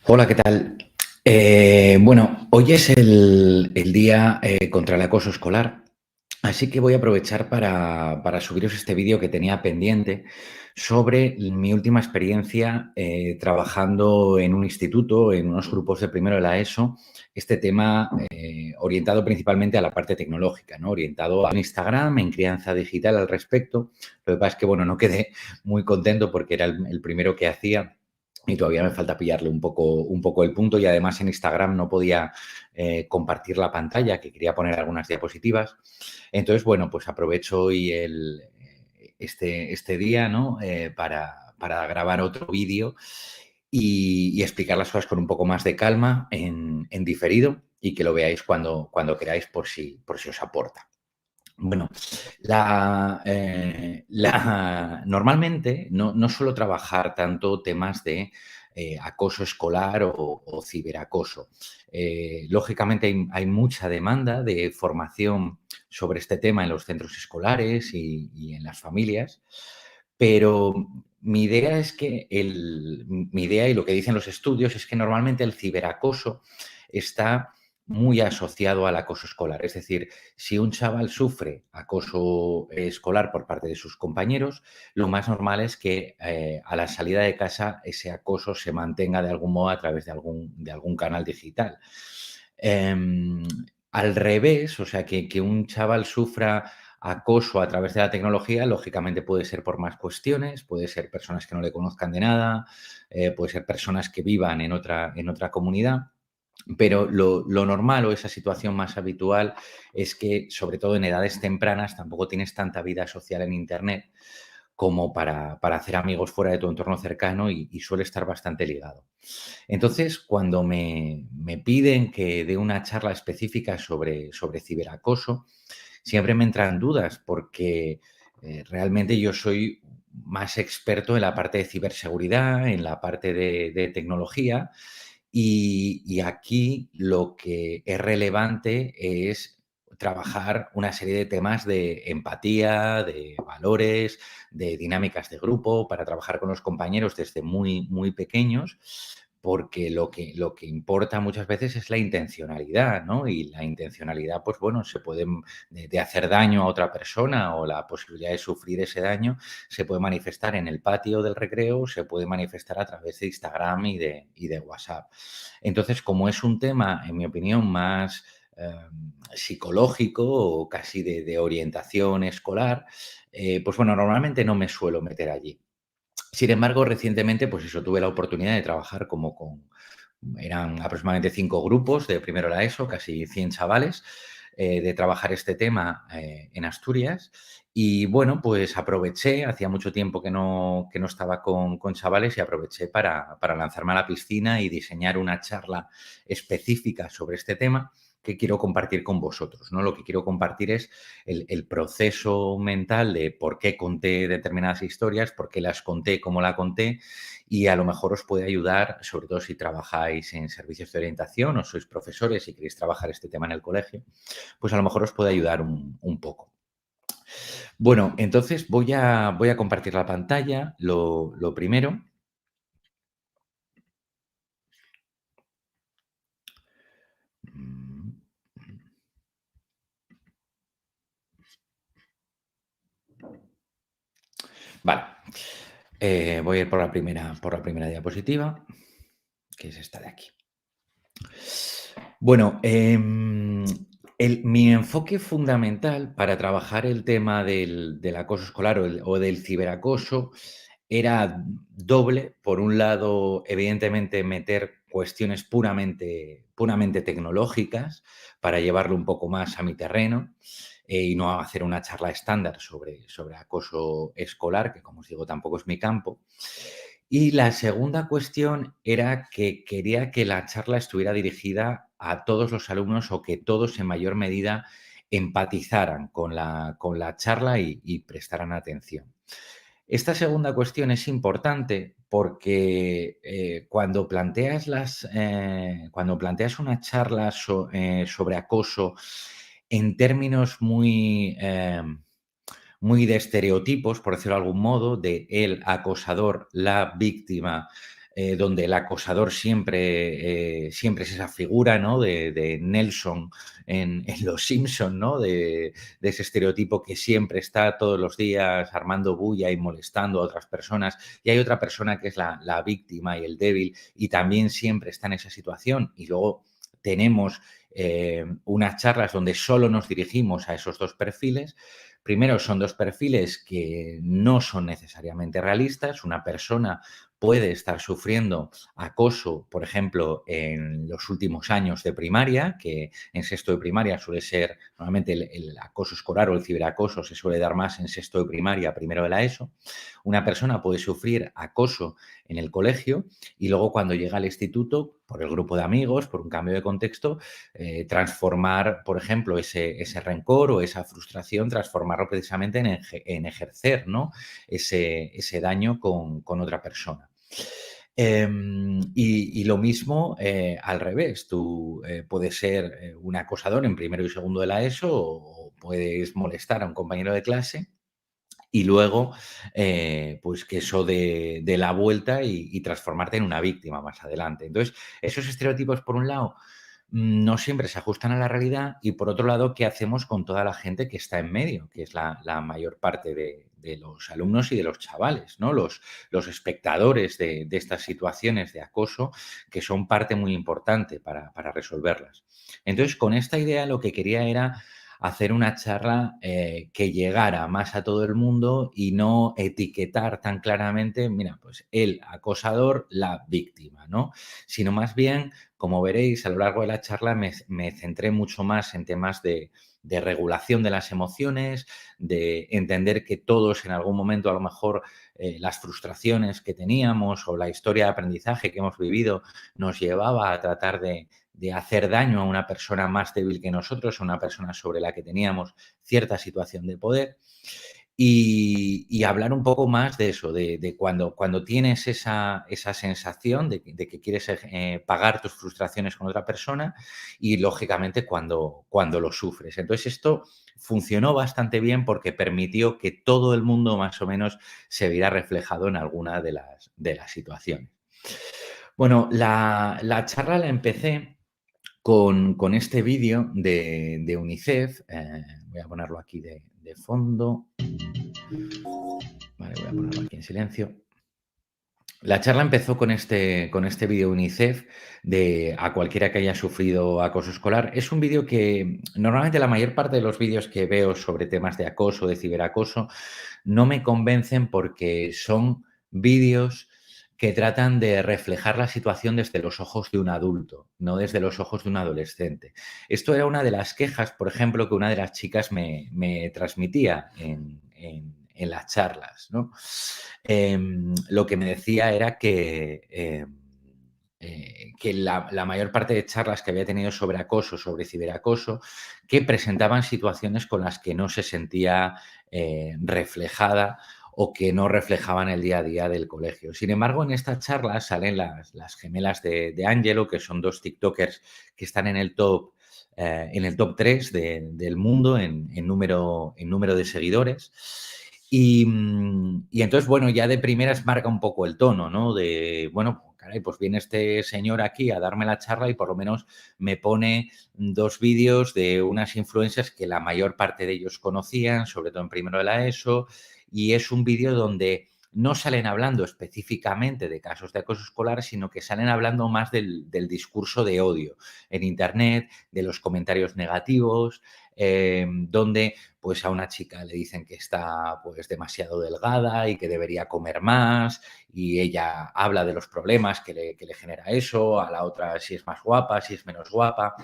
Hola, ¿qué tal? Bueno, hoy es el día contra el acoso escolar, así que voy a aprovechar para subiros este vídeo que tenía pendiente sobre mi última experiencia trabajando en un instituto, en unos grupos de primero de la ESO, este tema orientado principalmente a la parte tecnológica, ¿no? Orientado a Instagram, en crianza digital al respecto. Lo que pasa es que, bueno, no quedé muy contento porque era el primero que hacía y todavía me falta pillarle un poco el punto y además en Instagram no podía compartir la pantalla, que quería poner algunas diapositivas. Entonces, bueno, pues aprovecho hoy este día, ¿no? Para grabar otro vídeo y explicar las cosas con un poco más de calma en diferido y que lo veáis cuando queráis por si os aporta. Bueno, normalmente no suelo trabajar tanto temas de acoso escolar o ciberacoso. Lógicamente hay mucha demanda de formación sobre este tema en los centros escolares y en las familias, pero mi idea es que mi idea y lo que dicen los estudios es que normalmente el ciberacoso está muy asociado al acoso escolar. Es decir, si un chaval sufre acoso escolar por parte de sus compañeros, lo más normal es que a la salida de casa ese acoso se mantenga de algún modo a través de algún canal digital. Em, Al revés, o sea, que un chaval sufra acoso a través de la tecnología, lógicamente puede ser por más cuestiones, puede ser personas que no le conozcan de nada, puede ser personas que vivan en otra comunidad. Pero lo normal o esa situación más habitual es que, sobre todo en edades tempranas, tampoco tienes tanta vida social en Internet como para hacer amigos fuera de tu entorno cercano y suele estar bastante ligado. Entonces, cuando me piden que dé una charla específica sobre ciberacoso, siempre me entran dudas porque realmente yo soy más experto en la parte de ciberseguridad, en la parte de tecnología, y aquí lo que es relevante es trabajar una serie de temas de empatía, de valores, de dinámicas de grupo, para trabajar con los compañeros desde muy, muy pequeños, porque lo que importa muchas veces es la intencionalidad, ¿no? Y la intencionalidad, pues bueno, se puede de hacer daño a otra persona o la posibilidad de sufrir ese daño se puede manifestar en el patio del recreo, se puede manifestar a través de Instagram y de WhatsApp. Entonces, como es un tema, en mi opinión, más psicológico o casi de orientación escolar, pues bueno, normalmente no me suelo meter allí. Sin embargo, recientemente, pues eso, tuve la oportunidad de trabajar eran aproximadamente 5 grupos de primero la ESO, casi 100 chavales, de trabajar este tema en Asturias. Y bueno, pues aproveché, hacía mucho tiempo que no estaba con chavales y aproveché para lanzarme a la piscina y diseñar una charla específica sobre este tema que quiero compartir con vosotros, ¿no? Lo que quiero compartir es el proceso mental de por qué conté determinadas historias, por qué las conté, cómo la conté, y a lo mejor os puede ayudar, sobre todo si trabajáis en servicios de orientación o sois profesores y queréis trabajar este tema en el colegio, pues a lo mejor os puede ayudar un poco. Bueno, entonces voy a compartir la pantalla, lo primero. Mm, Vale. Voy a ir por la primera diapositiva, que es esta de aquí. Bueno, mi enfoque fundamental para trabajar el tema del acoso escolar o del ciberacoso era doble. Por un lado, evidentemente, meter cuestiones puramente tecnológicas para llevarlo un poco más a mi terreno y no hacer una charla estándar sobre acoso escolar, que como os digo, tampoco es mi campo. Y la segunda cuestión era que quería que la charla estuviera dirigida a todos los alumnos o que todos en mayor medida empatizaran con la charla y prestaran atención. Esta segunda cuestión es importante porque cuando planteas una charla sobre acoso en términos muy de estereotipos, por decirlo de algún modo, de el acosador, la víctima, donde el acosador siempre es esa figura, ¿no? De Nelson en Los Simpson, ¿no? De ese estereotipo que siempre está todos los días armando bulla y molestando a otras personas. Y hay otra persona que es la víctima y el débil y también siempre está en esa situación. Y luego tenemos unas charlas donde solo nos dirigimos a esos dos perfiles. Primero, son dos perfiles que no son necesariamente realistas. Una persona puede estar sufriendo acoso, por ejemplo, en los últimos años de primaria, que en sexto de primaria suele ser, normalmente el acoso escolar o el ciberacoso se suele dar más en sexto de primaria, primero de la ESO. Una persona puede sufrir acoso en el colegio y luego cuando llega al instituto, por el grupo de amigos, por un cambio de contexto, transformar, por ejemplo, ese rencor o esa frustración, transformarlo precisamente en ejercer, ¿no? ese daño con otra persona. Y lo mismo al revés. Tú puedes ser un acosador en primero y segundo de la ESO o puedes molestar a un compañero de clase y luego, pues que eso de la vuelta y transformarte en una víctima más adelante. Entonces, esos estereotipos, por un lado, no siempre se ajustan a la realidad y, por otro lado, ¿qué hacemos con toda la gente que está en medio? Que es la mayor parte de los alumnos y de los chavales, ¿no? Los espectadores de estas situaciones de acoso, que son parte muy importante para resolverlas. Entonces, con esta idea lo que quería era hacer una charla que llegara más a todo el mundo y no etiquetar tan claramente, mira, pues el acosador, la víctima, ¿no? Sino más bien, como veréis, a lo largo de la charla me centré mucho más en temas de regulación de las emociones, de entender que todos en algún momento a lo mejor las frustraciones que teníamos o la historia de aprendizaje que hemos vivido nos llevaba a tratar de hacer daño a una persona más débil que nosotros, a una persona sobre la que teníamos cierta situación de poder. Y hablar un poco más de eso, de cuando tienes esa sensación de que quieres pagar tus frustraciones con otra persona y, lógicamente, cuando lo sufres. Entonces, esto funcionó bastante bien porque permitió que todo el mundo, más o menos, se viera reflejado en alguna de las situaciones. Bueno, la charla la empecé con este vídeo de UNICEF. Voy a ponerlo aquí de fondo. Vale, voy a ponerlo aquí en silencio. La charla empezó con este vídeo UNICEF de a cualquiera que haya sufrido acoso escolar. Es un vídeo que normalmente la mayor parte de los vídeos que veo sobre temas de acoso, de ciberacoso, no me convencen porque son vídeos que tratan de reflejar la situación desde los ojos de un adulto, no desde los ojos de un adolescente. Esto era una de las quejas, por ejemplo, que una de las chicas me transmitía en las charlas, ¿no? Lo que me decía era que la mayor parte de charlas que había tenido sobre acoso, sobre ciberacoso, que presentaban situaciones con las que no se sentía reflejada o que no reflejaban el día a día del colegio. Sin embargo, en esta charla salen las gemelas de Angelo, que son dos tiktokers que están en el top 3 del mundo en número de seguidores. Y entonces, bueno, ya de primeras marca un poco el tono, ¿no? De, bueno, caray, pues viene este señor aquí a darme la charla y por lo menos me pone 2 vídeos de unas influencers que la mayor parte de ellos conocían, sobre todo en primero de la ESO, y es un vídeo donde no salen hablando específicamente de casos de acoso escolar, sino que salen hablando más del discurso de odio en Internet, de los comentarios negativos, donde pues a una chica le dicen que está pues demasiado delgada y que debería comer más y ella habla de los problemas que le genera eso, a la otra si es más guapa, si es menos guapa,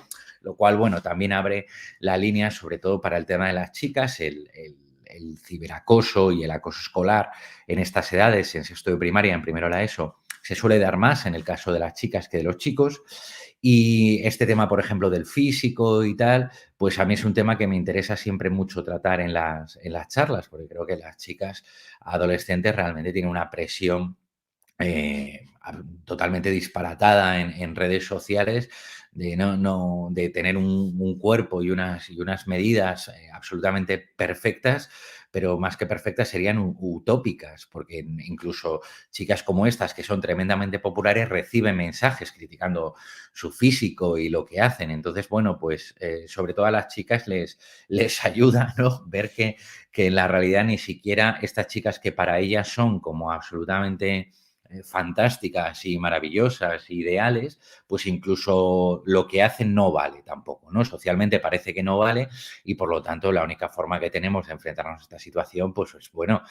lo cual, bueno, también abre la línea sobre todo para el tema de las chicas, el ciberacoso y el acoso escolar en estas edades, en sexto de primaria, en primero de la ESO, se suele dar más en el caso de las chicas que de los chicos. Y este tema, por ejemplo, del físico y tal, pues a mí es un tema que me interesa siempre mucho tratar en las charlas, porque creo que las chicas adolescentes realmente tienen una presión totalmente disparatada en redes sociales, de tener un cuerpo y unas medidas absolutamente perfectas, pero más que perfectas serían utópicas, porque incluso chicas como estas, que son tremendamente populares, reciben mensajes criticando su físico y lo que hacen. Entonces, bueno, pues sobre todo a las chicas les ayuda, ¿no? Ver que en la realidad ni siquiera estas chicas que para ellas son como absolutamente fantásticas y maravillosas, ideales, pues incluso lo que hacen no vale tampoco, ¿no? Socialmente parece que no vale y por lo tanto la única forma que tenemos de enfrentarnos a esta situación, pues es, bueno,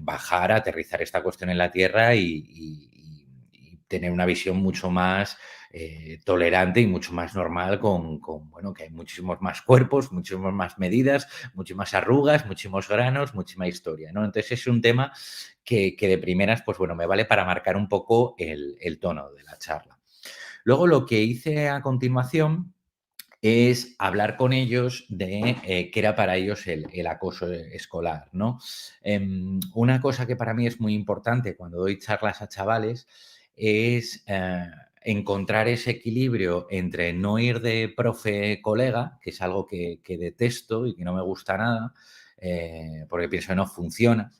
bajar, aterrizar esta cuestión en la Tierra y tener una visión mucho más tolerante y mucho más normal bueno, que hay muchísimos más cuerpos, muchísimas más medidas, muchísimas arrugas, muchísimos granos, muchísima historia, ¿no? Entonces es un tema que de primeras, pues bueno, me vale para marcar un poco el tono de la charla. Luego lo que hice a continuación es hablar con ellos de qué era para ellos el acoso escolar, ¿no? Una cosa que para mí es muy importante cuando doy charlas a chavales es encontrar ese equilibrio entre no ir de profe-colega, que es algo que detesto y que no me gusta nada, porque pienso que no funciona,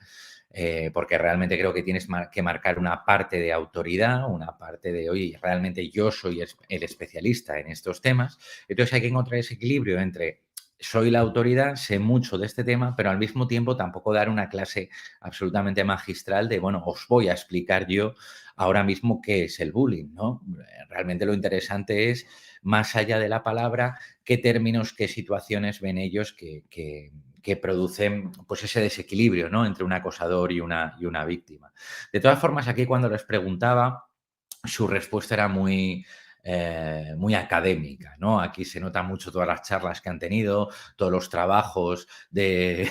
porque realmente creo que tienes que marcar una parte de autoridad, una parte de, oye, realmente yo soy el especialista en estos temas. Entonces hay que encontrar ese equilibrio entre soy la autoridad, sé mucho de este tema, pero al mismo tiempo tampoco dar una clase absolutamente magistral de, bueno, os voy a explicar yo ahora mismo qué es el bullying, ¿no? Realmente lo interesante es, más allá de la palabra, qué términos, qué situaciones ven ellos que producen pues ese desequilibrio, ¿no? Entre un acosador y una víctima. De todas formas, aquí cuando les preguntaba, su respuesta era muy académica, ¿no? Aquí se nota mucho todas las charlas que han tenido, todos los trabajos de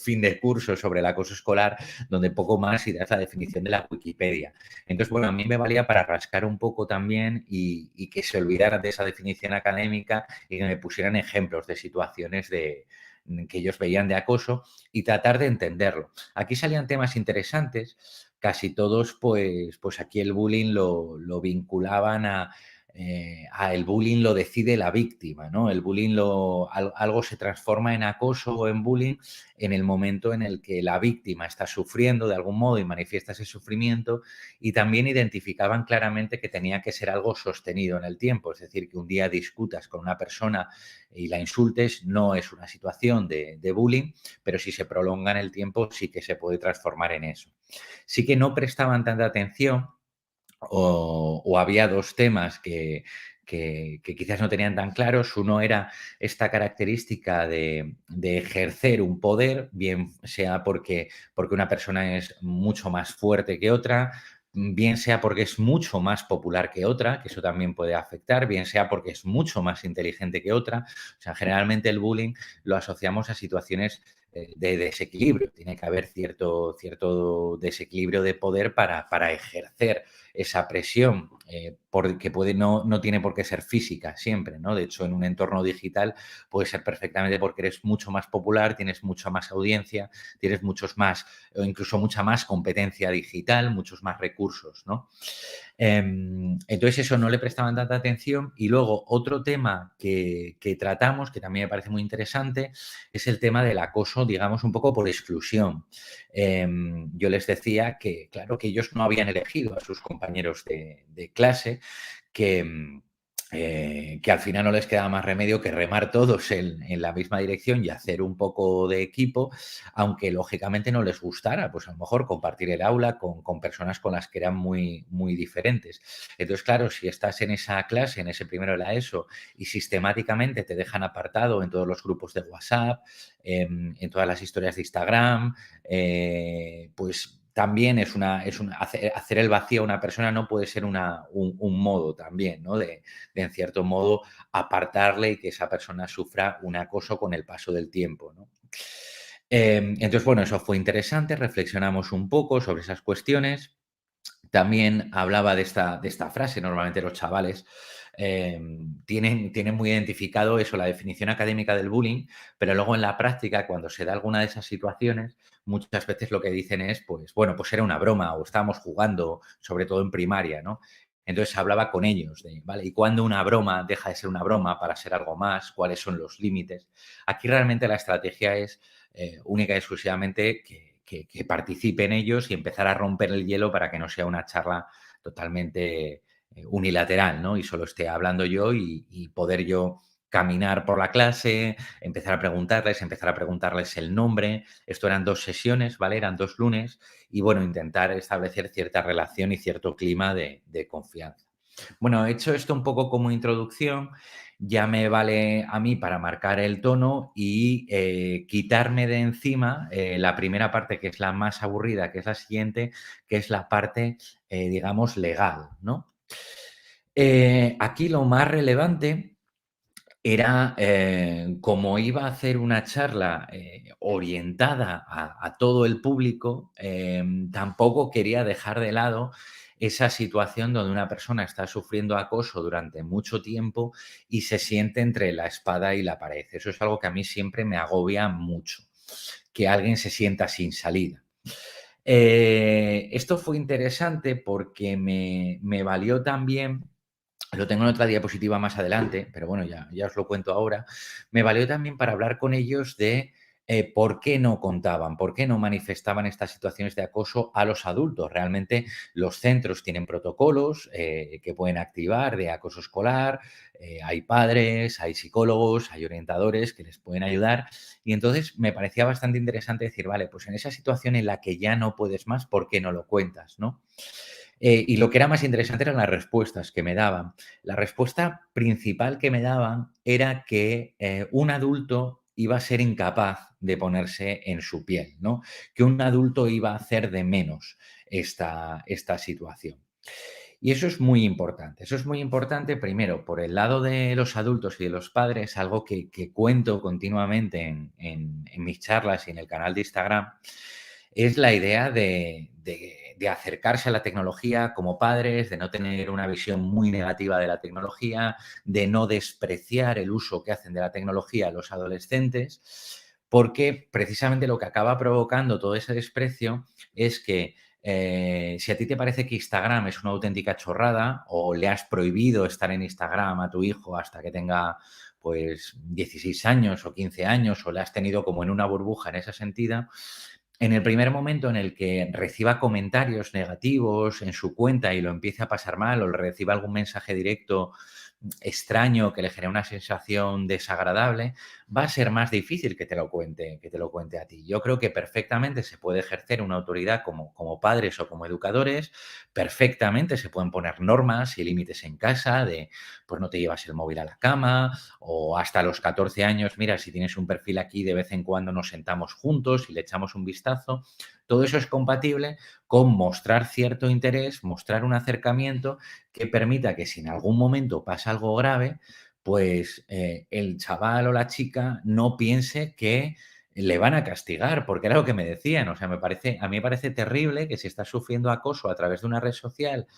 fin de curso sobre el acoso escolar, donde poco más y das la definición de la Wikipedia. Entonces, bueno, a mí me valía para rascar un poco también y que se olvidaran de esa definición académica y que me pusieran ejemplos de situaciones que ellos veían de acoso y tratar de entenderlo. Aquí salían temas interesantes, casi todos, pues aquí el bullying lo vinculaban a el bullying lo decide la víctima, ¿no? El bullying algo se transforma en acoso o en bullying en el momento en el que la víctima está sufriendo de algún modo y manifiesta ese sufrimiento, y también identificaban claramente que tenía que ser algo sostenido en el tiempo, es decir, que un día discutas con una persona y la insultes no es una situación de bullying, pero si se prolonga en el tiempo sí que se puede transformar en eso. Sí que no prestaban tanta atención o había dos temas que quizás no tenían tan claros. Uno era esta característica de ejercer un poder, bien sea porque una persona es mucho más fuerte que otra, bien sea porque es mucho más popular que otra, que eso también puede afectar, bien sea porque es mucho más inteligente que otra. O sea, generalmente el bullying lo asociamos a situaciones de desequilibrio. Tiene que haber cierto desequilibrio de poder para ejercer esa presión, porque no tiene por qué ser física siempre, ¿no? De hecho, en un entorno digital puede ser perfectamente porque eres mucho más popular, tienes mucha más audiencia, tienes muchos más, o incluso mucha más competencia digital, muchos más recursos, ¿no? Entonces eso no le prestaban tanta atención. Y luego otro tema que tratamos, que también me parece muy interesante, es el tema del acoso, digamos, un poco por exclusión. Yo les decía que, claro, que ellos no habían elegido a sus compañeros de clase, que al final no les quedaba más remedio que remar todos en la misma dirección y hacer un poco de equipo, aunque lógicamente no les gustara, pues a lo mejor compartir el aula con personas con las que eran muy diferentes. Entonces, claro, si estás en esa clase, en ese primero de la ESO, y sistemáticamente te dejan apartado en todos los grupos de WhatsApp, en todas las historias de Instagram, pues también hacer el vacío a una persona no puede ser un modo también, ¿no? De, en cierto modo, apartarle y que esa persona sufra un acoso con el paso del tiempo, ¿no? Entonces, bueno, eso fue interesante, reflexionamos un poco sobre esas cuestiones. También hablaba de esta frase, normalmente los chavales, tienen muy identificado eso, la definición académica del bullying, pero luego en la práctica, cuando se da alguna de esas situaciones, muchas veces lo que dicen es, pues, bueno, pues era una broma o estábamos jugando, sobre todo en primaria, ¿no? Entonces hablaba con ellos de, ¿vale? ¿Y cuándo una broma deja de ser una broma para ser algo más? ¿Cuáles son los límites? Aquí realmente la estrategia es única y exclusivamente que participen ellos y empezar a romper el hielo para que no sea una charla totalmente unilateral, ¿no? Y solo esté hablando yo y poder yo caminar por la clase, empezar a preguntarles el nombre. Esto eran 2 sesiones, ¿vale? Eran 2 lunes y, bueno, intentar establecer cierta relación y cierto clima de confianza. Bueno, hecho esto un poco como introducción, ya me vale a mí para marcar el tono y quitarme de encima la primera parte, que es la más aburrida, que es la siguiente, que es la parte, digamos, legal, ¿no? Aquí lo más relevante era, como iba a hacer una charla, orientada a todo el público, tampoco quería dejar de lado esa situación donde una persona está sufriendo acoso durante mucho tiempo y se siente entre la espada y la pared. Eso es algo que a mí siempre me agobia mucho, que alguien se sienta sin salida. Esto fue interesante porque me valió también, lo tengo en otra diapositiva más adelante, pero bueno, ya os lo cuento ahora. Me valió también para hablar con ellos de por qué no contaban, por qué no manifestaban estas situaciones de acoso a los adultos. Realmente los centros tienen protocolos que pueden activar de acoso escolar, hay padres, hay psicólogos, hay orientadores que les pueden ayudar. Y entonces me parecía bastante interesante decir, vale, pues en esa situación en la que ya no puedes más, ¿por qué no lo cuentas? ¿No? Y lo que era más interesante eran las respuestas que me daban. La respuesta principal que me daban era que un adulto iba a ser incapaz de ponerse en su piel, ¿no? Que un adulto iba a hacer de menos esta situación. Y eso es muy importante. Eso es muy importante, primero, por el lado de los adultos y de los padres, algo que cuento continuamente en mis charlas y en el canal de Instagram, es la idea de acercarse a la tecnología como padres, de no tener una visión muy negativa de la tecnología, de no despreciar el uso que hacen de la tecnología los adolescentes, porque precisamente lo que acaba provocando todo ese desprecio es que si a ti te parece que Instagram es una auténtica chorrada o le has prohibido estar en Instagram a tu hijo hasta que tenga pues 16 años o 15 años o le has tenido como en una burbuja en ese sentido, en el primer momento en el que reciba comentarios negativos en su cuenta y lo empiece a pasar mal o le reciba algún mensaje directo extraño que le genere una sensación desagradable, va a ser más difícil que te lo cuente a ti. Yo creo que perfectamente se puede ejercer una autoridad como padres o como educadores, perfectamente se pueden poner normas y límites en casa de, pues no te llevas el móvil a la cama o hasta los 14 años, mira, si tienes un perfil aquí, de vez en cuando nos sentamos juntos y le echamos un vistazo. Todo eso es compatible con mostrar cierto interés, mostrar un acercamiento que permita que si en algún momento pasa algo grave, pues el chaval o la chica no piense que le van a castigar, porque era lo que me decían. O sea, a mí me parece terrible que si estás sufriendo acoso a través de una red social,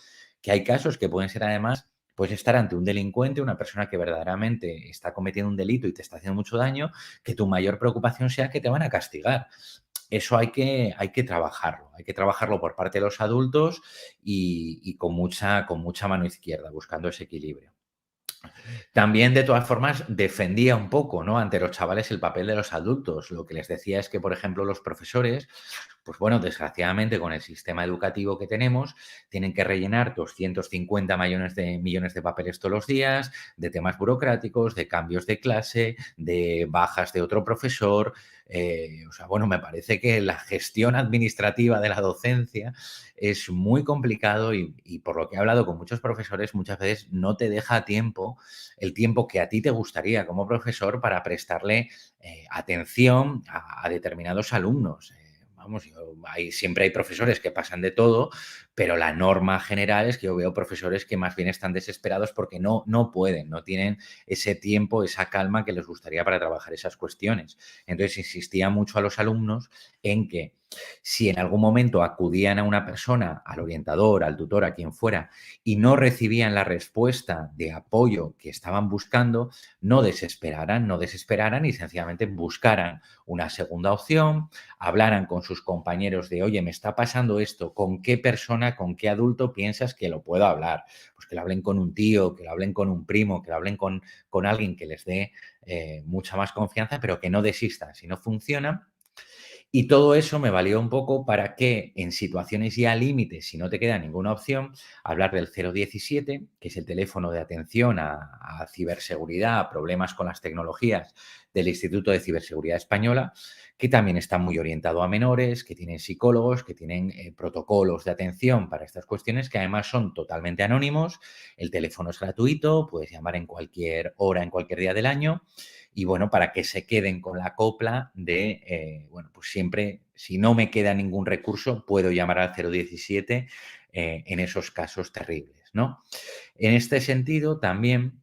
que hay casos que pueden ser además, pues estar ante un delincuente, una persona que verdaderamente está cometiendo un delito y te está haciendo mucho daño, que tu mayor preocupación sea que te van a castigar. Eso hay que trabajarlo por parte de los adultos y con mucha mano izquierda, buscando ese equilibrio. También, de todas formas, defendía un poco, ¿no?, ante los chavales el papel de los adultos. Lo que les decía es que, por ejemplo, los profesores, pues bueno, desgraciadamente con el sistema educativo que tenemos, tienen que rellenar 250 millones de papeles todos los días, de temas burocráticos, de cambios de clase, de bajas de otro profesor. O sea, bueno, me parece que la gestión administrativa de la docencia es muy complicado y por lo que he hablado con muchos profesores, muchas veces no te deja tiempo, el tiempo que a ti te gustaría como profesor para prestarle atención a determinados alumnos. Vamos, siempre hay profesores que pasan de todo, pero la norma general es que yo veo profesores que más bien están desesperados porque no pueden, no tienen ese tiempo, esa calma que les gustaría para trabajar esas cuestiones. Entonces, insistía mucho a los alumnos en que si en algún momento acudían a una persona, al orientador, al tutor, a quien fuera, y no recibían la respuesta de apoyo que estaban buscando, no desesperaran y sencillamente buscaran una segunda opción, hablaran con sus compañeros de, oye, me está pasando esto, ¿con qué persona, con qué adulto piensas que lo puedo hablar? Pues que lo hablen con un tío, que lo hablen con un primo, que lo hablen con alguien que les dé mucha más confianza, pero que no desistan. Si no funciona, y todo eso me valió un poco para que en situaciones ya límites, si no te queda ninguna opción, hablar del 017, que es el teléfono de atención a ciberseguridad, a problemas con las tecnologías del Instituto de Ciberseguridad Española, que también está muy orientado a menores, que tienen psicólogos, que tienen protocolos de atención para estas cuestiones, que además son totalmente anónimos. El teléfono es gratuito, puedes llamar en cualquier hora, en cualquier día del año y bueno, para que se queden con la copla de, bueno, pues siempre, si no me queda ningún recurso, puedo llamar al 017 en esos casos terribles, ¿no? En este sentido, también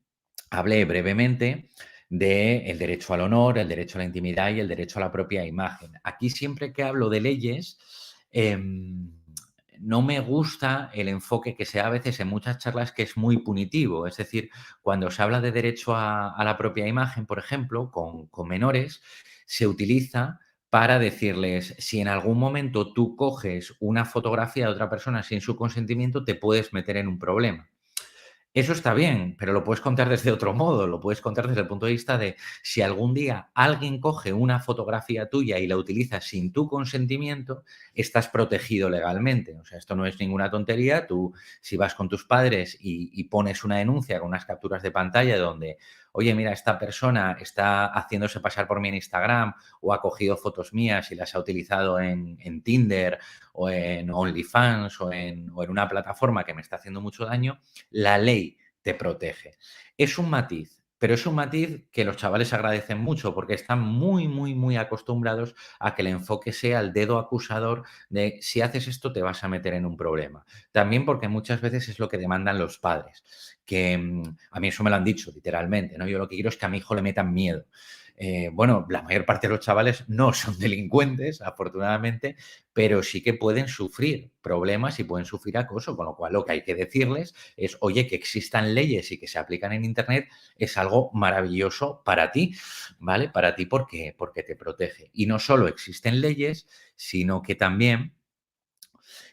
hablé brevemente del derecho al honor, el derecho a la intimidad y el derecho a la propia imagen. Aquí siempre que hablo de leyes, no me gusta el enfoque que se da a veces en muchas charlas que es muy punitivo. Es decir, cuando se habla de derecho a la propia imagen, por ejemplo, con menores, se utiliza para decirles, si en algún momento tú coges una fotografía de otra persona sin su consentimiento, te puedes meter en un problema. Eso está bien, pero lo puedes contar desde otro modo, lo puedes contar desde el punto de vista de si algún día alguien coge una fotografía tuya y la utiliza sin tu consentimiento, estás protegido legalmente. O sea, esto no es ninguna tontería. Tú, si vas con tus padres y pones una denuncia con unas capturas de pantalla donde, oye, mira, esta persona está haciéndose pasar por mí en Instagram o ha cogido fotos mías y las ha utilizado en Tinder o en OnlyFans o en una plataforma que me está haciendo mucho daño, la ley te protege. Es un matiz, pero es un matiz que los chavales agradecen mucho porque están muy, muy, muy acostumbrados a que el enfoque sea el dedo acusador de si haces esto te vas a meter en un problema. También porque muchas veces es lo que demandan los padres, que a mí eso me lo han dicho literalmente, ¿no? Yo lo que quiero es que a mi hijo le metan miedo. Bueno, la mayor parte de los chavales no son delincuentes, afortunadamente, pero sí que pueden sufrir problemas y pueden sufrir acoso, con lo cual lo que hay que decirles es, oye, que existan leyes y que se aplican en Internet es algo maravilloso para ti, ¿vale? Para ti porque te protege. Y no solo existen leyes, sino que también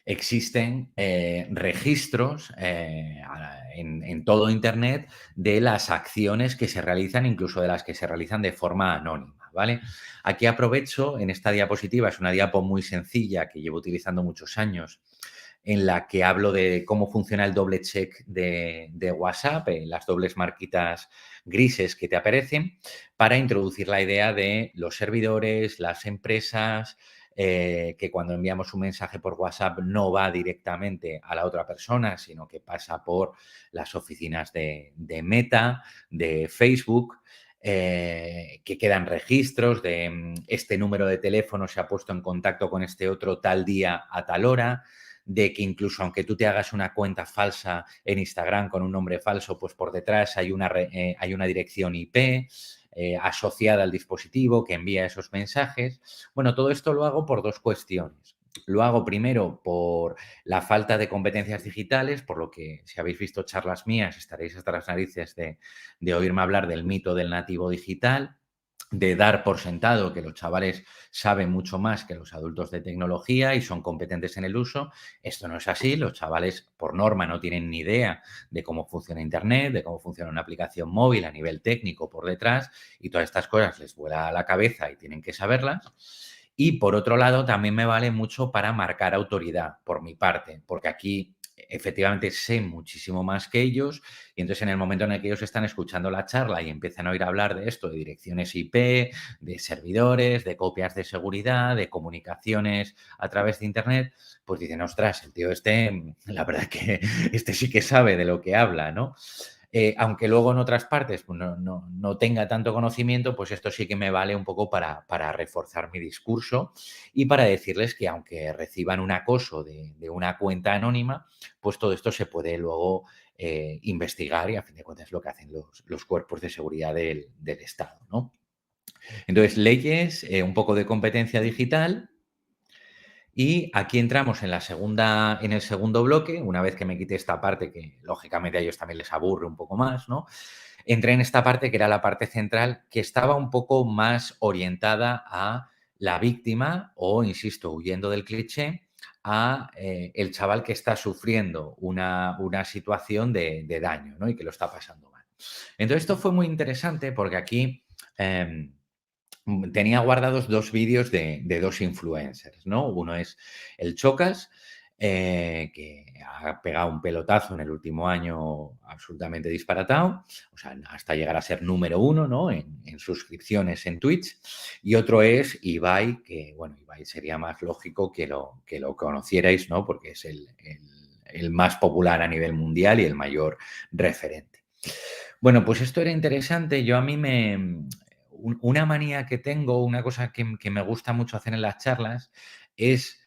existen registros en todo Internet de las acciones que se realizan, incluso de las que se realizan de forma anónima, ¿vale? Aquí aprovecho, en esta diapositiva, es una diapo muy sencilla que llevo utilizando muchos años, en la que hablo de cómo funciona el doble check de WhatsApp, las dobles marquitas grises que te aparecen, para introducir la idea de los servidores, las empresas, que cuando enviamos un mensaje por WhatsApp no va directamente a la otra persona, sino que pasa por las oficinas de Meta, de Facebook, que quedan registros de este número de teléfono se ha puesto en contacto con este otro tal día a tal hora, de que incluso aunque tú te hagas una cuenta falsa en Instagram con un nombre falso, pues por detrás hay una dirección IP asociada al dispositivo que envía esos mensajes. Bueno, todo esto lo hago por dos cuestiones. Lo hago primero por la falta de competencias digitales, por lo que si habéis visto charlas mías estaréis hasta las narices de oírme hablar del mito del nativo digital, de dar por sentado que los chavales saben mucho más que los adultos de tecnología y son competentes en el uso. Esto no es así. Los chavales, por norma, no tienen ni idea de cómo funciona Internet, de cómo funciona una aplicación móvil a nivel técnico por detrás y todas estas cosas les vuela a la cabeza y tienen que saberlas. Y por otro lado, también me vale mucho para marcar autoridad por mi parte, porque aquí efectivamente sé muchísimo más que ellos y entonces en el momento en el que ellos están escuchando la charla y empiezan a oír hablar de esto, de direcciones IP, de servidores, de copias de seguridad, de comunicaciones a través de Internet, pues dicen, ostras, el tío este, la verdad que este sí que sabe de lo que habla, ¿no? Aunque luego en otras partes pues no tenga tanto conocimiento, pues esto sí que me vale un poco para reforzar mi discurso y para decirles que aunque reciban un acoso de una cuenta anónima, pues todo esto se puede luego investigar y a fin de cuentas es lo que hacen los cuerpos de seguridad del Estado, ¿no? Entonces, leyes, un poco de competencia digital y aquí entramos en el segundo bloque, una vez que me quité esta parte que lógicamente a ellos también les aburre un poco más, ¿no? Entré en esta parte que era la parte central, que estaba un poco más orientada a la víctima o, insisto, huyendo del cliché, a el chaval que está sufriendo una situación de daño, ¿no? Y que lo está pasando mal. Entonces, esto fue muy interesante porque aquí tenía guardados dos vídeos de dos influencers, ¿no? Uno es el Chocas, que ha pegado un pelotazo en el último año absolutamente disparatado, o sea, hasta llegar a ser número uno, ¿no? En suscripciones en Twitch. Y otro es Ibai, que, bueno, Ibai sería más lógico que lo conocierais, ¿no? Porque es el más popular a nivel mundial y el mayor referente. Bueno, pues esto era interesante. Yo a mí una manía que tengo, una cosa que me gusta mucho hacer en las charlas es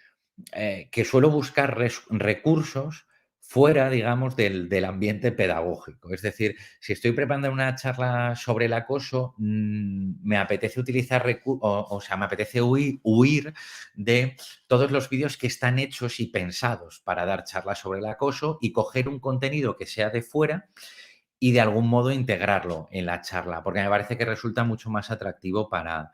que suelo buscar recursos fuera, digamos, del ambiente pedagógico. Es decir, si estoy preparando una charla sobre el acoso, me apetece utilizar o sea, me apetece huir de todos los vídeos que están hechos y pensados para dar charlas sobre el acoso y coger un contenido que sea de fuera y de algún modo integrarlo en la charla, porque me parece que resulta mucho más atractivo para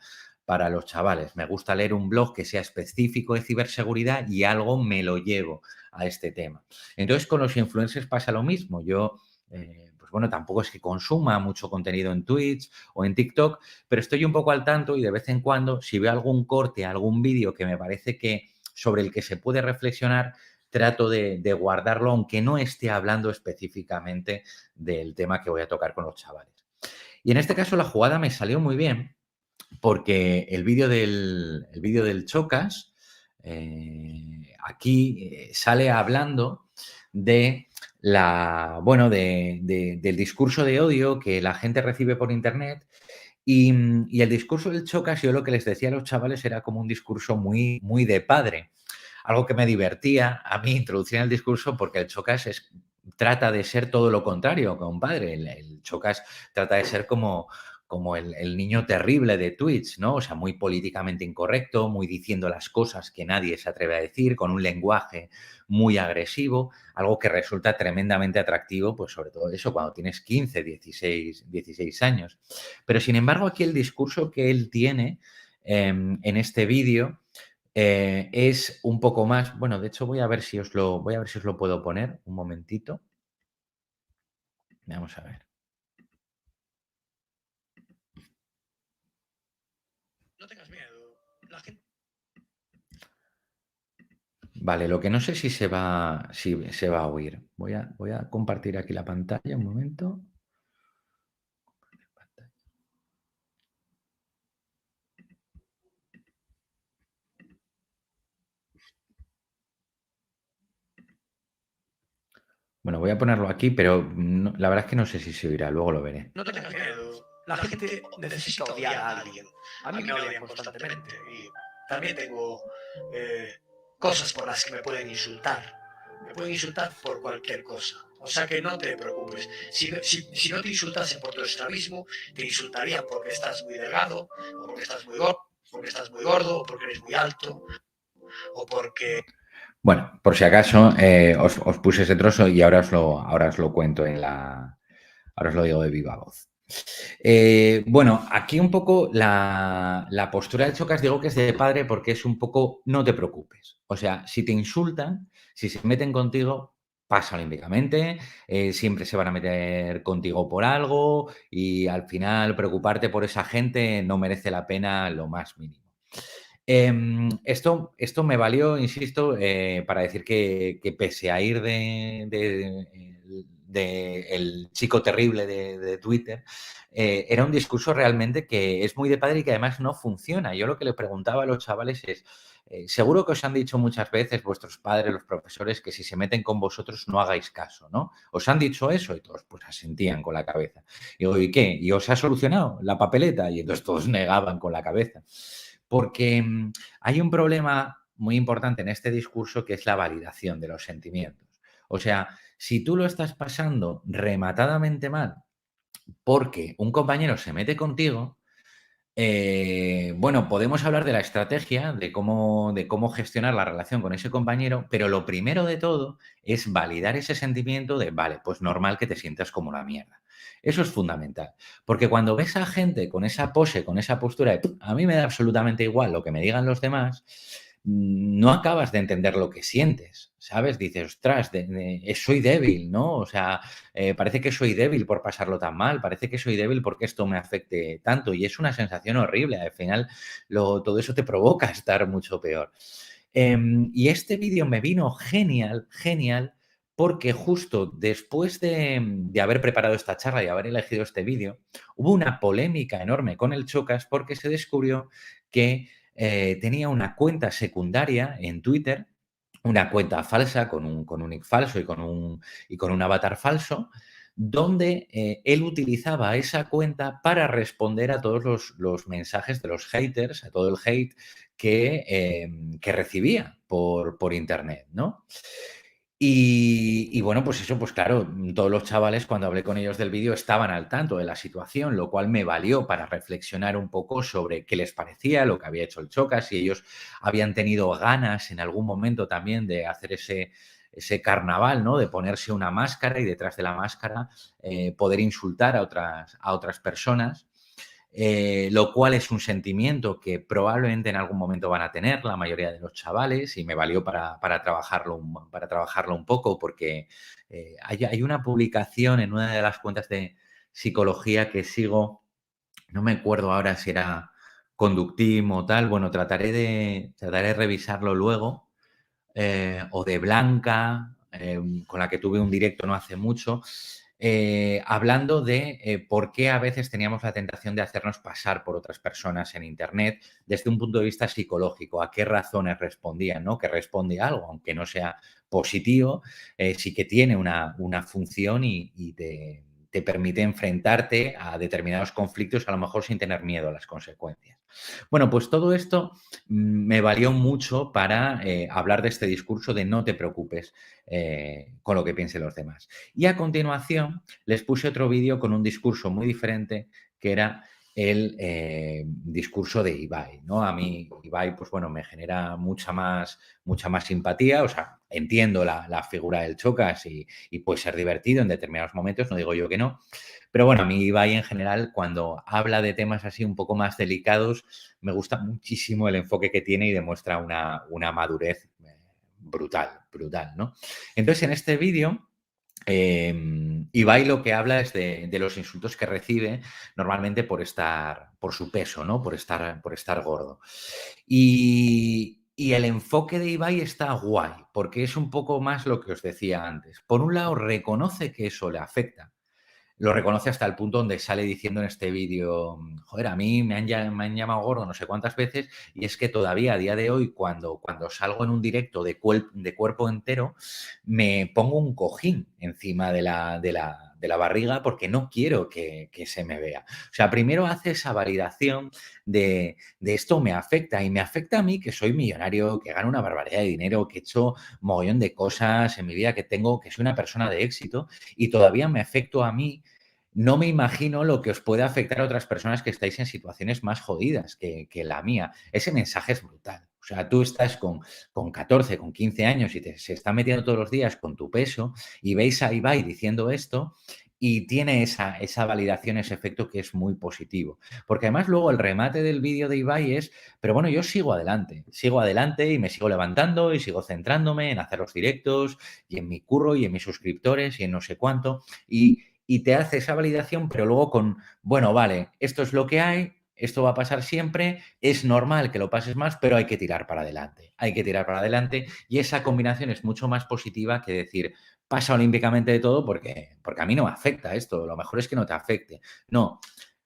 los chavales. Me gusta leer un blog que sea específico de ciberseguridad y algo me lo llevo a este tema. Entonces, con los influencers pasa lo mismo. Yo, pues bueno, tampoco es que consuma mucho contenido en Twitch o en TikTok, pero estoy un poco al tanto y de vez en cuando, si veo algún corte, algún vídeo que me parece que sobre el que se puede reflexionar, trato de guardarlo, aunque no esté hablando específicamente del tema que voy a tocar con los chavales. Y en este caso la jugada me salió muy bien porque el vídeo del Chocas aquí sale hablando de bueno, del discurso de odio que la gente recibe por internet y el discurso del Chocas, yo lo que les decía a los chavales era como un discurso muy, muy de padre. Algo que me divertía a mí introducir en el discurso porque el Chocas trata de ser todo lo contrario que un padre. El Chocas trata de ser como el niño terrible de Twitch, ¿no? O sea, muy políticamente incorrecto, muy diciendo las cosas que nadie se atreve a decir, con un lenguaje muy agresivo, algo que resulta tremendamente atractivo, pues sobre todo eso, cuando tienes 15, 16 años. Pero sin embargo, aquí el discurso que él tiene en este vídeo es un poco más, bueno, de hecho voy a ver si os lo puedo poner un momentito. Vamos a ver. No tengas miedo. Vale, lo que no sé si se va a oír. Voy a compartir aquí la pantalla un momento. Bueno, voy a ponerlo aquí, pero la verdad es que no sé si se oirá, luego lo veré. No tengas miedo. La gente necesita odiar a alguien. A mí me odian constantemente y también tengo cosas por las que me pueden insultar. Me pueden insultar por cualquier cosa. O sea que no te preocupes. Si no te insultasen por tu estrabismo, te insultarían porque estás muy delgado, o porque estás muy gordo, o porque eres muy alto, o porque... Bueno, por si acaso, os puse ese trozo y ahora os lo cuento ahora os lo digo de viva voz. Bueno, aquí un poco la postura de Chocas digo que es de padre porque es un poco no te preocupes. O sea, si te insultan, si se meten contigo, pasa olímpicamente, siempre se van a meter contigo por algo y al final preocuparte por esa gente no merece la pena lo más mínimo. Esto me valió, insisto, para decir que pese a ir el chico terrible de Twitter, era un discurso realmente que es muy de padre y que además no funciona. Yo lo que le preguntaba a los chavales es, seguro que os han dicho muchas veces vuestros padres, los profesores, que si se meten con vosotros no hagáis caso, ¿no? ¿Os han dicho eso? Y todos pues asentían con la cabeza. Y digo, ¿y qué? ¿Y os ha solucionado la papeleta? Y entonces todos negaban con la cabeza. Porque hay un problema muy importante en este discurso que es la validación de los sentimientos. O sea, si tú lo estás pasando rematadamente mal porque un compañero se mete contigo, bueno, podemos hablar de la estrategia, de cómo gestionar la relación con ese compañero, pero lo primero de todo es validar ese sentimiento de, vale, pues normal que te sientas como la mierda. Eso es fundamental, porque cuando ves a gente con esa pose, con esa postura de, a mí me da absolutamente igual lo que me digan los demás, no acabas de entender lo que sientes, ¿sabes? Dices, ostras, soy débil, ¿no? O sea, parece que soy débil por pasarlo tan mal, parece que soy débil porque esto me afecte tanto y es una sensación horrible. Al final, todo eso te provoca estar mucho peor. Y este vídeo me vino genial, genial, porque justo después de haber preparado esta charla y haber elegido este vídeo, hubo una polémica enorme con el Chocas porque se descubrió que tenía una cuenta secundaria en Twitter, una cuenta falsa con un nick falso y con un avatar falso, donde él utilizaba esa cuenta para responder a todos los mensajes de los haters, a todo el hate que recibía por internet, ¿no? Y bueno, pues eso, pues claro, todos los chavales cuando hablé con ellos del vídeo estaban al tanto de la situación, lo cual me valió para reflexionar un poco sobre qué les parecía, lo que había hecho el Chocas, si ellos habían tenido ganas en algún momento también de hacer ese carnaval, ¿no? De ponerse una máscara y detrás de la máscara poder insultar a otras personas. Lo cual es un sentimiento que probablemente en algún momento van a tener la mayoría de los chavales y me valió para trabajarlo un poco porque hay una publicación en una de las cuentas de psicología que sigo, no me acuerdo ahora si era Conductim o tal, bueno, trataré de revisarlo luego, o de Blanca, con la que tuve un directo no hace mucho, hablando de por qué a veces teníamos la tentación de hacernos pasar por otras personas en Internet desde un punto de vista psicológico, a qué razones respondían, ¿no? Que responde algo, aunque no sea positivo, sí que tiene una función y te permite enfrentarte a determinados conflictos, a lo mejor sin tener miedo a las consecuencias. Bueno, pues todo esto me valió mucho para hablar de este discurso de no te preocupes con lo que piensen los demás. Y a continuación les puse otro vídeo con un discurso muy diferente que era el discurso de Ibai, ¿no? A mí Ibai, pues bueno, me genera mucha más simpatía, o sea, entiendo la figura del Chocas y puede ser divertido en determinados momentos, no digo yo que no, pero bueno, a mí Ibai en general, cuando habla de temas así un poco más delicados, me gusta muchísimo el enfoque que tiene y demuestra una madurez brutal, brutal, ¿no? Entonces, en este vídeo, Ibai lo que habla es de los insultos que recibe normalmente por su peso, ¿no? Por estar gordo. Y el enfoque de Ibai está guay, porque es un poco más lo que os decía antes. Por un lado, reconoce que eso le afecta, lo reconoce hasta el punto donde sale diciendo en este vídeo, joder, a mí me han llamado gordo no sé cuántas veces y es que todavía a día de hoy cuando salgo en un directo de cuerpo entero me pongo un cojín encima de la barriga porque no quiero que se me vea. O sea, primero hace esa validación de esto me afecta y me afecta a mí que soy millonario, que gano una barbaridad de dinero, que he hecho mogollón de cosas en mi vida, que soy una persona de éxito y todavía me afecto a mí. No me imagino lo que os puede afectar a otras personas que estáis en situaciones más jodidas que la mía. Ese mensaje es brutal. O sea, tú estás con 14, con 15 años y se está metiendo todos los días con tu peso y veis a Ibai diciendo esto y tiene esa validación, ese efecto que es muy positivo. Porque además luego el remate del vídeo de Ibai es, pero bueno, yo sigo adelante y me sigo levantando y sigo centrándome en hacer los directos y en mi curro y en mis suscriptores y en no sé cuánto. Y te hace esa validación, pero luego bueno, vale, esto es lo que hay, esto va a pasar siempre, es normal que lo pases más, pero hay que tirar para adelante. Hay que tirar para adelante y esa combinación es mucho más positiva que decir, pasa olímpicamente de todo porque a mí no me afecta esto, lo mejor es que no te afecte. No,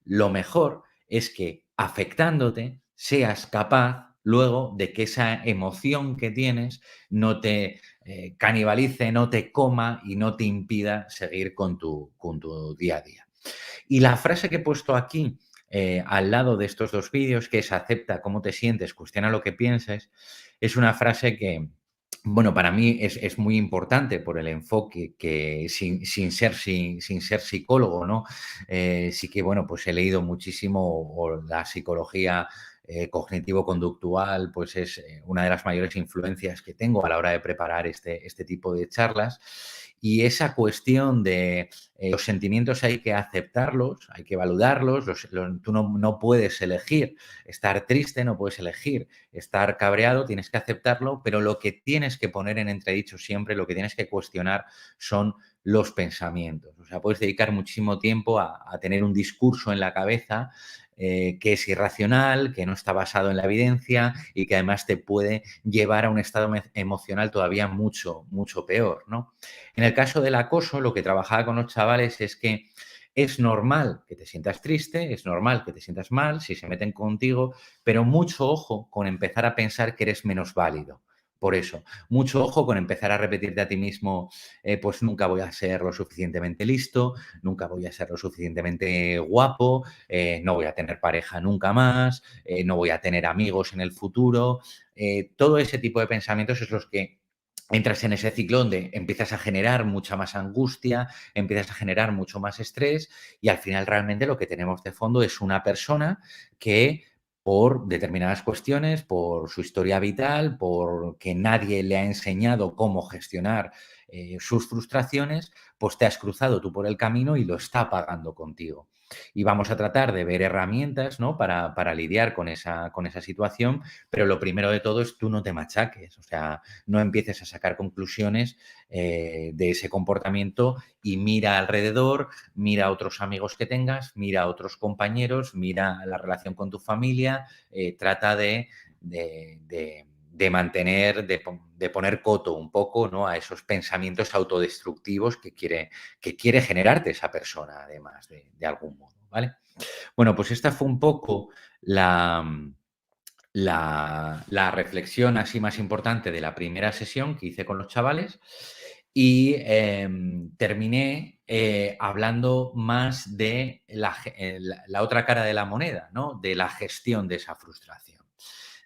lo mejor es que afectándote seas capaz luego de que esa emoción que tienes no te canibalice, no te coma y no te impida seguir con tu día a día. Y la frase que he puesto aquí, al lado de estos dos vídeos, que es acepta cómo te sientes, cuestiona lo que pienses, es una frase que, bueno, para mí es muy importante por el enfoque que sin ser psicólogo, ¿no? Sí que, bueno, pues he leído muchísimo o la psicología cognitivo-conductual, pues es una de las mayores influencias que tengo a la hora de preparar este tipo de charlas. Y esa cuestión de los sentimientos hay que aceptarlos, hay que validarlos, tú no puedes elegir estar triste, no puedes elegir estar cabreado, tienes que aceptarlo, pero lo que tienes que poner en entredicho siempre, lo que tienes que cuestionar son los pensamientos. O sea, puedes dedicar muchísimo tiempo a tener un discurso en la cabeza que es irracional, que no está basado en la evidencia y que además te puede llevar a un estado emocional todavía mucho, mucho peor, ¿no? En el caso del acoso, lo que trabajaba con los chavales es que es normal que te sientas triste, es normal que te sientas mal si se meten contigo, pero mucho ojo con empezar a pensar que eres menos válido. Por eso, mucho ojo con empezar a repetirte a ti mismo, pues nunca voy a ser lo suficientemente listo, nunca voy a ser lo suficientemente guapo, no voy a tener pareja nunca más, no voy a tener amigos en el futuro. Todo ese tipo de pensamientos es los que entras en ese ciclo donde empiezas a generar mucha más angustia, empiezas a generar mucho más estrés y al final realmente lo que tenemos de fondo es una persona que por determinadas cuestiones, por su historia vital, porque nadie le ha enseñado cómo gestionar sus frustraciones, pues te has cruzado tú por el camino y lo está pagando contigo. Y vamos a tratar de ver herramientas, ¿no? Para lidiar con esa situación, pero lo primero de todo es tú no te machaques, o sea, no empieces a sacar conclusiones de ese comportamiento y mira alrededor, mira a otros amigos que tengas, mira a otros compañeros, mira la relación con tu familia, trata de mantener, de poner coto un poco, ¿no? A esos pensamientos autodestructivos que quiere generarte esa persona, además, de algún modo, ¿vale? Bueno, pues esta fue un poco la reflexión así más importante de la primera sesión que hice con los chavales y terminé hablando más de la otra cara de la moneda, ¿no? De la gestión de esa frustración,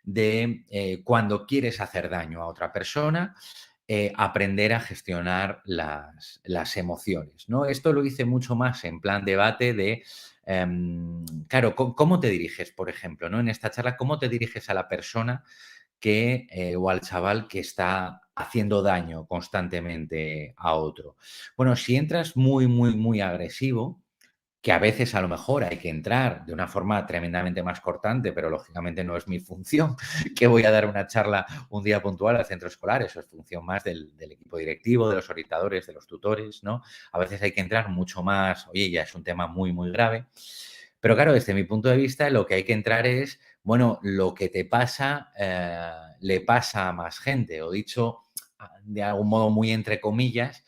de cuando quieres hacer daño a otra persona, aprender a gestionar las emociones, ¿no? Esto lo hice mucho más en plan debate de, claro, ¿cómo te diriges, por ejemplo, ¿no? En esta charla, ¿cómo te diriges a la persona que, o al chaval que está haciendo daño constantemente a otro? Bueno, si entras muy, muy, muy agresivo, que a veces a lo mejor hay que entrar de una forma tremendamente más cortante, pero lógicamente no es mi función, que voy a dar una charla un día puntual al centro escolar, eso es función más del equipo directivo, de los orientadores, de los tutores, ¿no? A veces hay que entrar mucho más, oye, ya es un tema muy, muy grave. Pero claro, desde mi punto de vista, lo que hay que entrar es, bueno, lo que te pasa, le pasa a más gente, o dicho de algún modo muy entre comillas,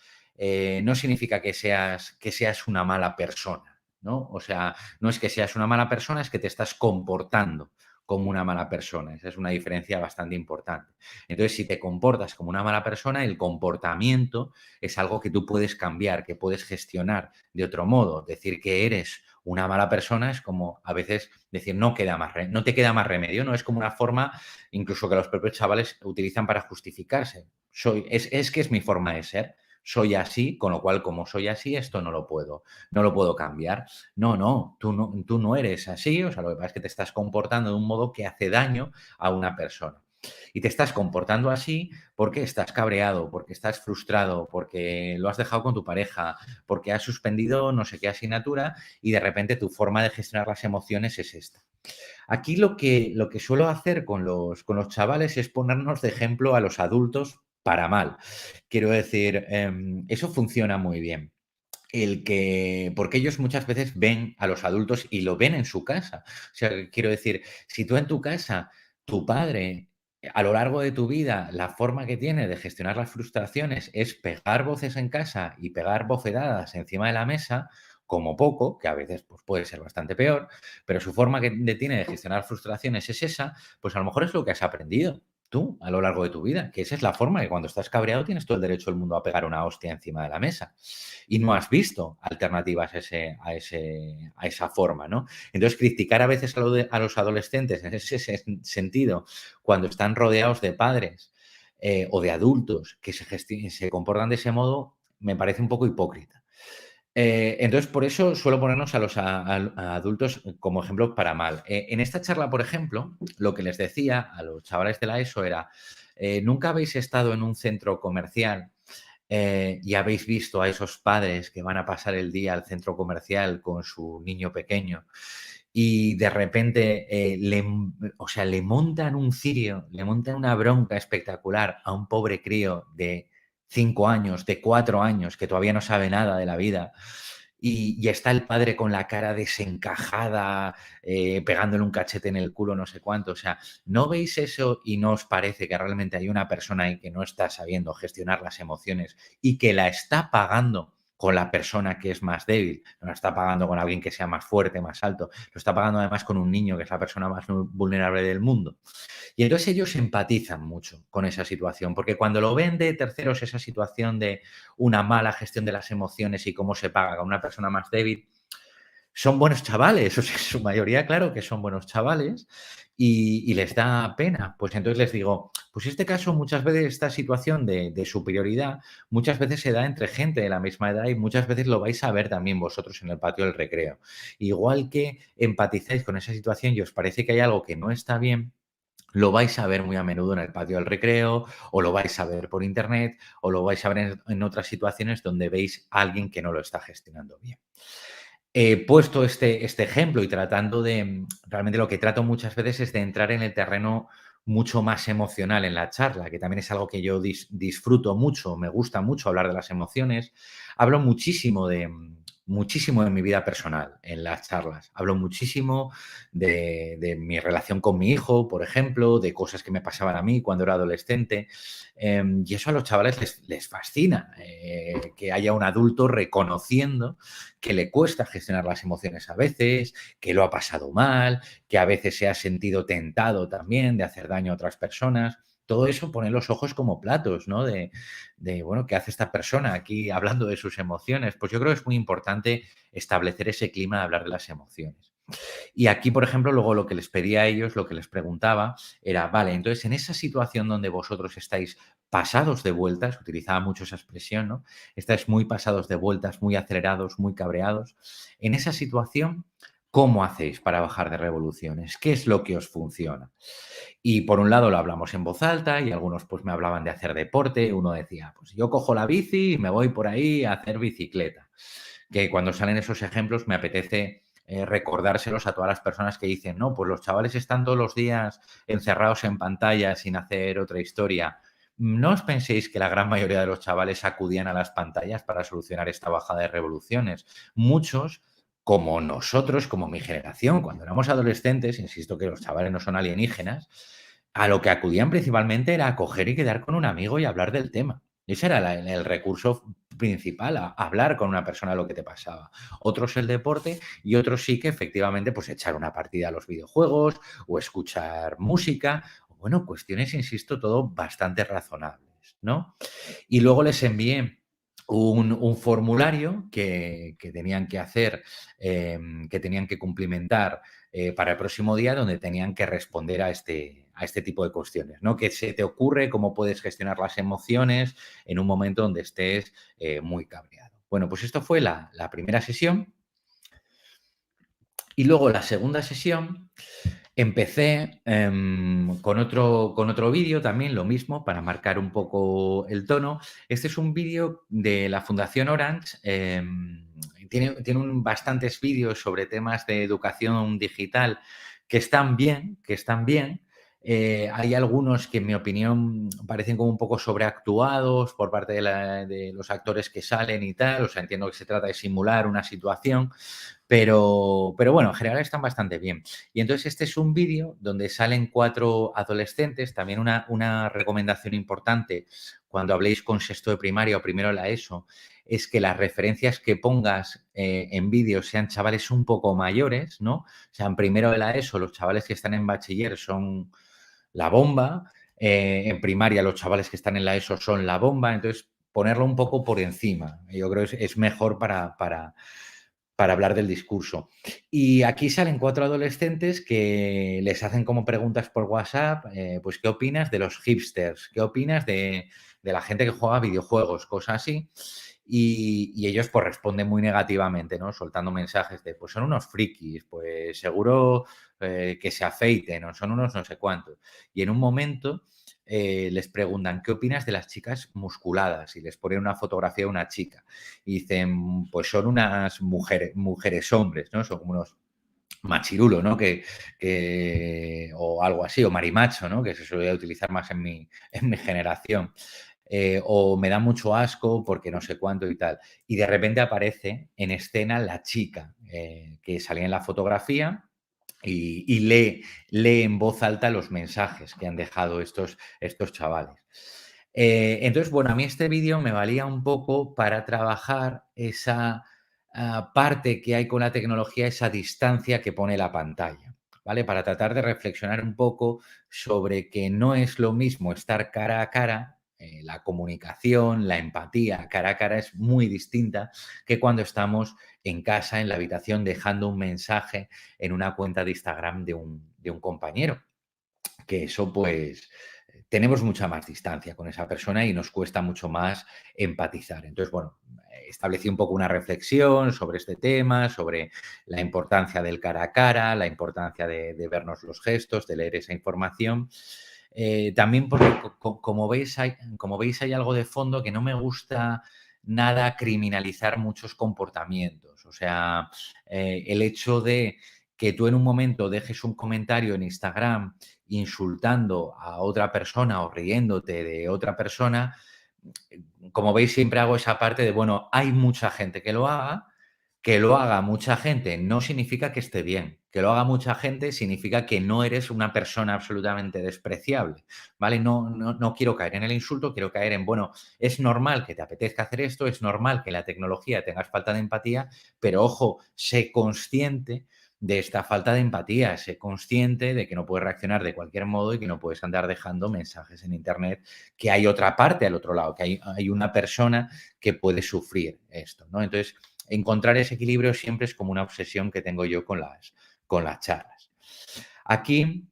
no significa que seas una mala persona, ¿no? O sea, no es que seas una mala persona, es que te estás comportando como una mala persona. Esa es una diferencia bastante importante. Entonces, si te comportas como una mala persona, el comportamiento es algo que tú puedes cambiar, que puedes gestionar de otro modo. Decir que eres una mala persona es como a veces decir no te queda más remedio, ¿no? Es como una forma incluso que los propios chavales utilizan para justificarse. Es que es mi forma de ser, soy así, con lo cual, como soy así, esto no lo puedo cambiar. No, tú no eres así, o sea, lo que pasa es que te estás comportando de un modo que hace daño a una persona. Y te estás comportando así porque estás cabreado, porque estás frustrado, porque lo has dejado con tu pareja, porque has suspendido no sé qué asignatura y de repente tu forma de gestionar las emociones es esta. Aquí lo que suelo hacer con los chavales es ponernos de ejemplo a los adultos para mal. Quiero decir, eso funciona muy bien. Porque ellos muchas veces ven a los adultos y lo ven en su casa. O sea, quiero decir, si tú en tu casa, tu padre, a lo largo de tu vida, la forma que tiene de gestionar las frustraciones es pegar voces en casa y pegar bofetadas encima de la mesa, como poco, que a veces pues, puede ser bastante peor, pero su forma tiene de gestionar frustraciones es esa, pues a lo mejor es lo que has aprendido tú a lo largo de tu vida, que esa es la forma que cuando estás cabreado tienes todo el derecho del mundo a pegar una hostia encima de la mesa y no has visto alternativas a esa forma, ¿no? Entonces, criticar a veces a los adolescentes en ese sentido, cuando están rodeados de padres o de adultos que se comportan de ese modo, me parece un poco hipócrita. Entonces, por eso suelo ponernos a adultos como ejemplo para mal. En esta charla, por ejemplo, lo que les decía a los chavales de la ESO era, ¿nunca habéis estado en un centro comercial y habéis visto a esos padres que van a pasar el día al centro comercial con su niño pequeño y de repente le montan un cirio, le montan una bronca espectacular a un pobre crío de 5 años, de 4 años, que todavía no sabe nada de la vida, y está el padre con la cara desencajada, pegándole un cachete en el culo, no sé cuánto. O sea, ¿no veis eso y no os parece que realmente hay una persona ahí que no está sabiendo gestionar las emociones y que la está pagando con la persona que es más débil? No la está pagando con alguien que sea más fuerte, más alto. Lo está pagando además con un niño que es la persona más vulnerable del mundo. Y entonces ellos empatizan mucho con esa situación, porque cuando lo ven de terceros, esa situación de una mala gestión de las emociones y cómo se paga con una persona más débil, son buenos chavales, o sea, en su mayoría, claro que son buenos chavales y les da pena. Pues entonces les digo, pues este caso muchas veces, esta situación de superioridad, muchas veces se da entre gente de la misma edad y muchas veces lo vais a ver también vosotros en el patio del recreo. Igual que empatizáis con esa situación y os parece que hay algo que no está bien, lo vais a ver muy a menudo en el patio del recreo, o lo vais a ver por internet, o lo vais a ver en otras situaciones donde veis a alguien que no lo está gestionando bien. He puesto este ejemplo y tratando realmente lo que trato muchas veces es de entrar en el terreno mucho más emocional en la charla, que también es algo que yo disfruto mucho, me gusta mucho hablar de las emociones. Hablo muchísimo de mi vida personal en las charlas. Hablo muchísimo de mi relación con mi hijo, por ejemplo, de cosas que me pasaban a mí cuando era adolescente. Y eso a los chavales les fascina, que haya un adulto reconociendo que le cuesta gestionar las emociones a veces, que lo ha pasado mal, que a veces se ha sentido tentado también de hacer daño a otras personas. Todo eso pone los ojos como platos, ¿no? Bueno, ¿qué hace esta persona aquí hablando de sus emociones? Pues yo creo que es muy importante establecer ese clima de hablar de las emociones. Y aquí, por ejemplo, luego lo que les pedía a ellos, lo que les preguntaba era, vale, entonces en esa situación donde vosotros estáis pasados de vueltas, utilizaba mucho esa expresión, ¿no? Estáis muy pasados de vueltas, muy acelerados, muy cabreados. En esa situación, ¿cómo hacéis para bajar de revoluciones? ¿Qué es lo que os funciona? Y por un lado lo hablamos en voz alta y algunos pues me hablaban de hacer deporte. Uno decía, pues yo cojo la bici y me voy por ahí a hacer bicicleta. Que cuando salen esos ejemplos me apetece recordárselos a todas las personas que dicen, no, pues los chavales están todos los días encerrados en pantalla sin hacer otra historia. ¿No os penséis que la gran mayoría de los chavales acudían a las pantallas para solucionar esta bajada de revoluciones? Muchos, como nosotros, como mi generación, cuando éramos adolescentes, insisto que los chavales no son alienígenas, a lo que acudían principalmente era a coger y quedar con un amigo y hablar del tema. Ese era el recurso principal, a hablar con una persona lo que te pasaba. Otros el deporte y otros sí que efectivamente pues echar una partida a los videojuegos o escuchar música. Bueno, cuestiones, insisto, todo bastante razonables, ¿no? Y luego les envié un formulario que tenían que hacer, que tenían que cumplimentar para el próximo día, donde tenían que responder a este tipo de cuestiones, ¿no? ¿Qué se te ocurre? ¿Cómo puedes gestionar las emociones en un momento donde estés muy cabreado? Bueno, pues esto fue la primera sesión. Y luego la segunda sesión empecé con otro vídeo también, lo mismo, para marcar un poco el tono. Este es un vídeo de la Fundación Orange. Tiene bastantes vídeos sobre temas de educación digital que están bien, que están bien. Hay algunos que, en mi opinión, parecen como un poco sobreactuados por parte de los actores que salen y tal. O sea, entiendo que se trata de simular una situación, pero bueno, en general están bastante bien. Y entonces este es un vídeo donde salen 4 adolescentes. También una recomendación importante cuando habléis con sexto de primaria o primero de la ESO, es que las referencias que pongas en vídeos sean chavales un poco mayores, ¿no? O sea, en primero de la ESO, los chavales que están en bachiller son la bomba, en primaria los chavales que están en la ESO son la bomba, entonces ponerlo un poco por encima. Yo creo que es mejor para hablar del discurso. Y aquí salen 4 adolescentes que les hacen como preguntas por WhatsApp, pues, ¿qué opinas de los hipsters? ¿Qué opinas de la gente que juega videojuegos? Cosas así. Y ellos pues responden muy negativamente, ¿no? Soltando mensajes de, pues son unos frikis, pues seguro que se afeiten o son unos no sé cuántos. Y en un momento les preguntan, ¿qué opinas de las chicas musculadas? Y les ponen una fotografía de una chica. Y dicen, pues son unas mujeres hombres, ¿no? Son como unos machirulo, ¿no? O algo así, o marimacho, ¿no? Que se suele utilizar más en mi generación. O me da mucho asco porque no sé cuánto y tal. Y de repente aparece en escena la chica que salía en la fotografía y lee en voz alta los mensajes que han dejado estos chavales. Entonces, bueno, a mí este vídeo me valía un poco para trabajar esa parte que hay con la tecnología, esa distancia que pone la pantalla, ¿vale? Para tratar de reflexionar un poco sobre que no es lo mismo estar cara a cara, la comunicación, la empatía cara a cara es muy distinta que cuando estamos en casa, en la habitación, dejando un mensaje en una cuenta de Instagram de un compañero. Que eso, pues, tenemos mucha más distancia con esa persona y nos cuesta mucho más empatizar. Entonces, bueno, establecí un poco una reflexión sobre este tema, sobre la importancia del cara a cara, la importancia de vernos los gestos, de leer esa información. También porque, como veis, hay algo de fondo que no me gusta nada criminalizar muchos comportamientos. O sea, el hecho de que tú en un momento dejes un comentario en Instagram insultando a otra persona o riéndote de otra persona, como veis, siempre hago esa parte de, bueno, hay mucha gente que lo haga mucha gente no significa que esté bien, que lo haga mucha gente significa que no eres una persona absolutamente despreciable, ¿vale? No quiero caer en el insulto, quiero caer en, bueno, es normal que te apetezca hacer esto, es normal que en la tecnología tengas falta de empatía, pero ojo, sé consciente de esta falta de empatía, sé consciente de que no puedes reaccionar de cualquier modo y que no puedes andar dejando mensajes en Internet, que hay otra parte al otro lado, que hay una persona que puede sufrir esto, ¿no? Entonces, encontrar ese equilibrio siempre es como una obsesión que tengo yo con las charlas. Aquí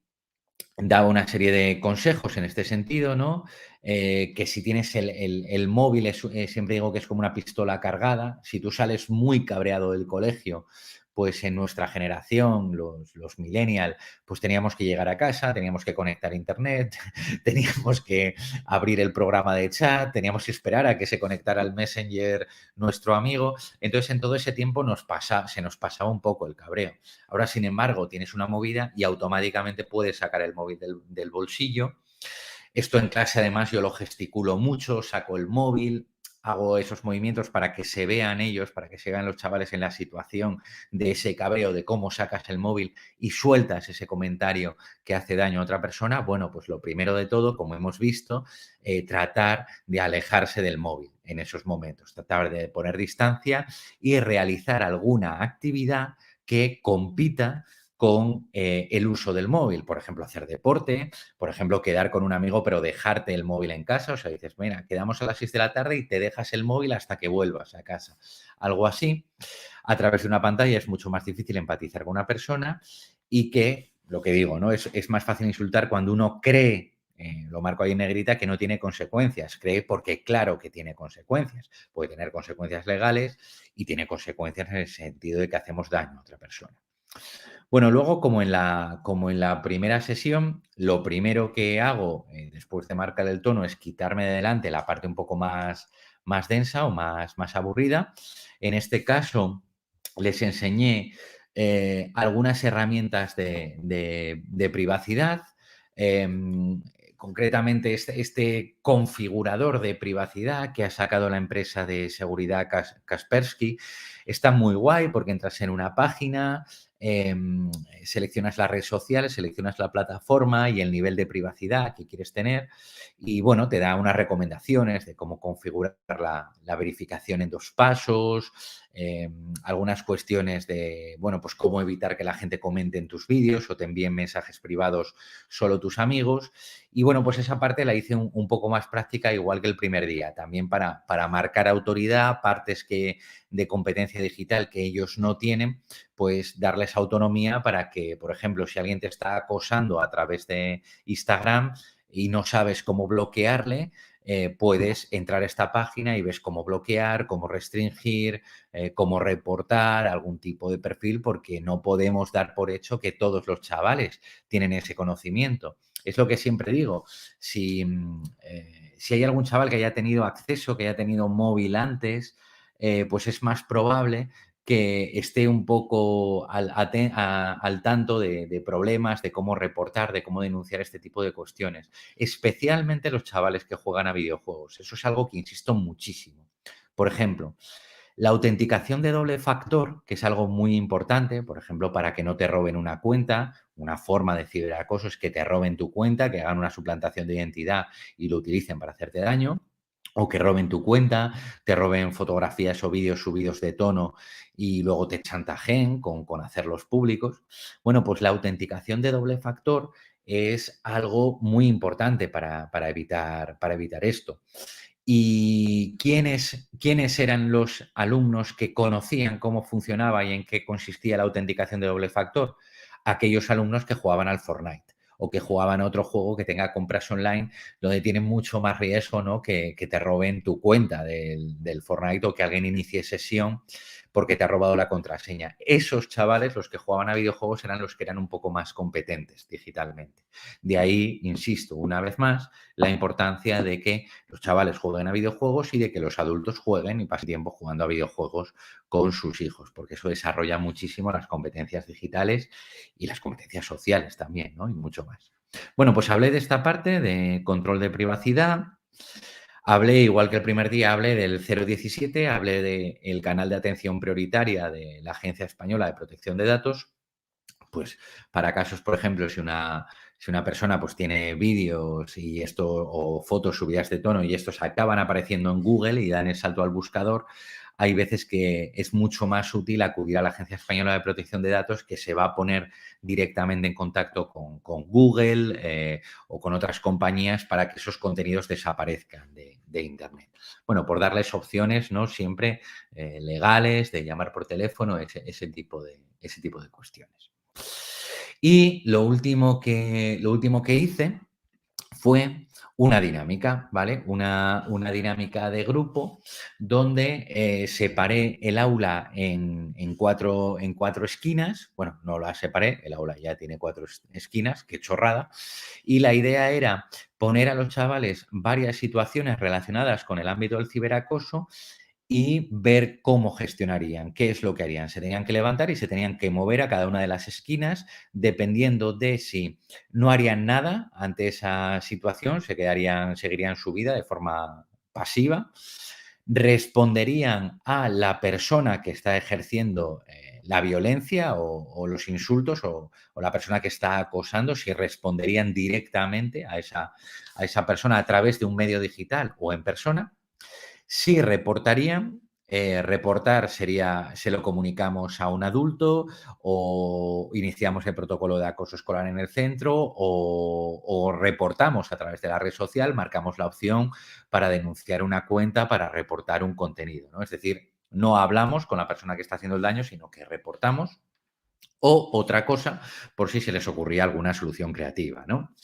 daba una serie de consejos en este sentido, ¿no? Que si tienes el móvil, siempre digo que es como una pistola cargada. Si tú sales muy cabreado del colegio, pues en nuestra generación, los millennials, pues teníamos que llegar a casa, teníamos que conectar a internet, teníamos que abrir el programa de chat, teníamos que esperar a que se conectara al Messenger nuestro amigo. Entonces, en todo ese tiempo se nos pasaba un poco el cabreo. Ahora, sin embargo, tienes una movida y automáticamente puedes sacar el móvil del bolsillo. Esto en clase, además, yo lo gesticulo mucho, saco el móvil, hago esos movimientos para que se vean ellos, para que se vean los chavales en la situación de ese cabreo, de cómo sacas el móvil y sueltas ese comentario que hace daño a otra persona. Bueno, pues lo primero de todo, como hemos visto, tratar de alejarse del móvil en esos momentos, tratar de poner distancia y realizar alguna actividad que compita con el uso del móvil. Por ejemplo, hacer deporte, por ejemplo, quedar con un amigo pero dejarte el móvil en casa. O sea, dices, mira, quedamos a las 6 de la tarde y te dejas el móvil hasta que vuelvas a casa. Algo así. A través de una pantalla es mucho más difícil empatizar con una persona y que, lo que digo, ¿no? Es más fácil insultar cuando uno cree, lo marco ahí en negrita, que no tiene consecuencias. Cree porque claro que tiene consecuencias. Puede tener consecuencias legales y tiene consecuencias en el sentido de que hacemos daño a otra persona. Bueno, luego, como en la primera sesión, lo primero que hago, después de marcar el tono, es quitarme de delante la parte un poco más densa o más aburrida. En este caso, les enseñé algunas herramientas de privacidad. Concretamente, este configurador de privacidad que ha sacado la empresa de seguridad Kaspersky está muy guay porque entras en una página, em, seleccionas las redes sociales, seleccionas la plataforma y el nivel de privacidad que quieres tener y, bueno, te da unas recomendaciones de cómo configurar la verificación en 2 pasos, algunas cuestiones de, bueno, pues cómo evitar que la gente comente en tus vídeos o te envíen mensajes privados solo tus amigos. Y, bueno, pues esa parte la hice un poco más práctica, igual que el primer día, también para marcar autoridad, partes de competencia digital que ellos no tienen, pues darles autonomía para que, por ejemplo, si alguien te está acosando a través de Instagram y no sabes cómo bloquearle, puedes entrar a esta página y ves cómo bloquear, cómo restringir, cómo reportar algún tipo de perfil, porque no podemos dar por hecho que todos los chavales tienen ese conocimiento. Es lo que siempre digo, si hay algún chaval que haya tenido acceso, que haya tenido móvil antes, pues es más probable que esté un poco al tanto de problemas, de cómo reportar, de cómo denunciar este tipo de cuestiones. Especialmente los chavales que juegan a videojuegos. Eso es algo que insisto muchísimo. Por ejemplo, la autenticación de doble factor, que es algo muy importante, por ejemplo, para que no te roben una cuenta, una forma de ciberacoso es que te roben tu cuenta, que hagan una suplantación de identidad y lo utilicen para hacerte daño, o que roben tu cuenta, te roben fotografías o vídeos subidos de tono y luego te chantajeen con hacerlos públicos. Bueno, pues la autenticación de doble factor es algo muy importante para evitar esto. ¿Y quiénes eran los alumnos que conocían cómo funcionaba y en qué consistía la autenticación de doble factor? Aquellos alumnos que jugaban al Fortnite o que jugaban a otro juego que tenga compras online, donde tienen mucho más riesgo, ¿no? Que te roben tu cuenta del Fortnite o que alguien inicie sesión porque te ha robado la contraseña. Esos chavales, los que jugaban a videojuegos, eran los que eran un poco más competentes digitalmente. De ahí, insisto, una vez más, la importancia de que los chavales jueguen a videojuegos y de que los adultos jueguen y pasen tiempo jugando a videojuegos con sus hijos, porque eso desarrolla muchísimo las competencias digitales y las competencias sociales también, ¿no? Y mucho más. Bueno, pues hablé de esta parte de control de privacidad, hablé, igual que el primer día, hablé del 017, hablé del canal de atención prioritaria de la Agencia Española de Protección de Datos, pues para casos, por ejemplo, si una persona pues tiene vídeos y esto o fotos subidas de tono y estos acaban apareciendo en Google y dan el salto al buscador, hay veces que es mucho más útil acudir a la Agencia Española de Protección de Datos, que se va a poner directamente en contacto con Google o con otras compañías para que esos contenidos desaparezcan de Internet. Bueno, por darles opciones, ¿no? Siempre legales, de llamar por teléfono, ese tipo de cuestiones. Y lo último que hice fue una dinámica, ¿vale? Una dinámica de grupo donde separé el aula en cuatro esquinas. Bueno, no la separé, el aula ya tiene cuatro esquinas, qué chorrada. Y la idea era poner a los chavales varias situaciones relacionadas con el ámbito del ciberacoso y ver cómo gestionarían, qué es lo que harían. Se tenían que levantar y se tenían que mover a cada una de las esquinas, dependiendo de si no harían nada ante esa situación, seguirían su vida de forma pasiva, responderían a la persona que está ejerciendo la violencia o los insultos o la persona que está acosando, si responderían directamente a esa persona a través de un medio digital o en persona. Sí reportarían, reportar sería, se lo comunicamos a un adulto o iniciamos el protocolo de acoso escolar en el centro o reportamos a través de la red social, marcamos la opción para denunciar una cuenta, para reportar un contenido, ¿no? Es decir, no hablamos con la persona que está haciendo el daño, sino que reportamos o otra cosa por si se les ocurría alguna solución creativa, ¿no?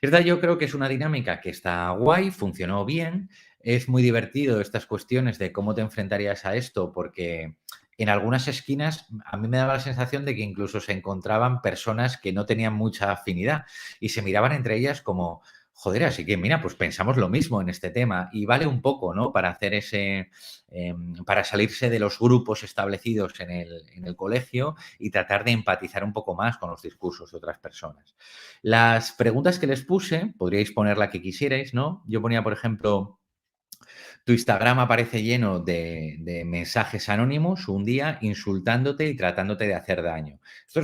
Esta yo creo que es una dinámica que está guay, funcionó bien, es muy divertido estas cuestiones de cómo te enfrentarías a esto, porque en algunas esquinas a mí me daba la sensación de que incluso se encontraban personas que no tenían mucha afinidad y se miraban entre ellas como, joder, así que mira, pues pensamos lo mismo en este tema y vale un poco, ¿no? Para hacer para salirse de los grupos establecidos en el colegio y tratar de empatizar un poco más con los discursos de otras personas. Las preguntas que les puse, podríais poner la que quisierais, ¿no? Yo ponía, por ejemplo, Tu Instagram aparece lleno de mensajes anónimos un día insultándote y tratándote de hacer daño. Esto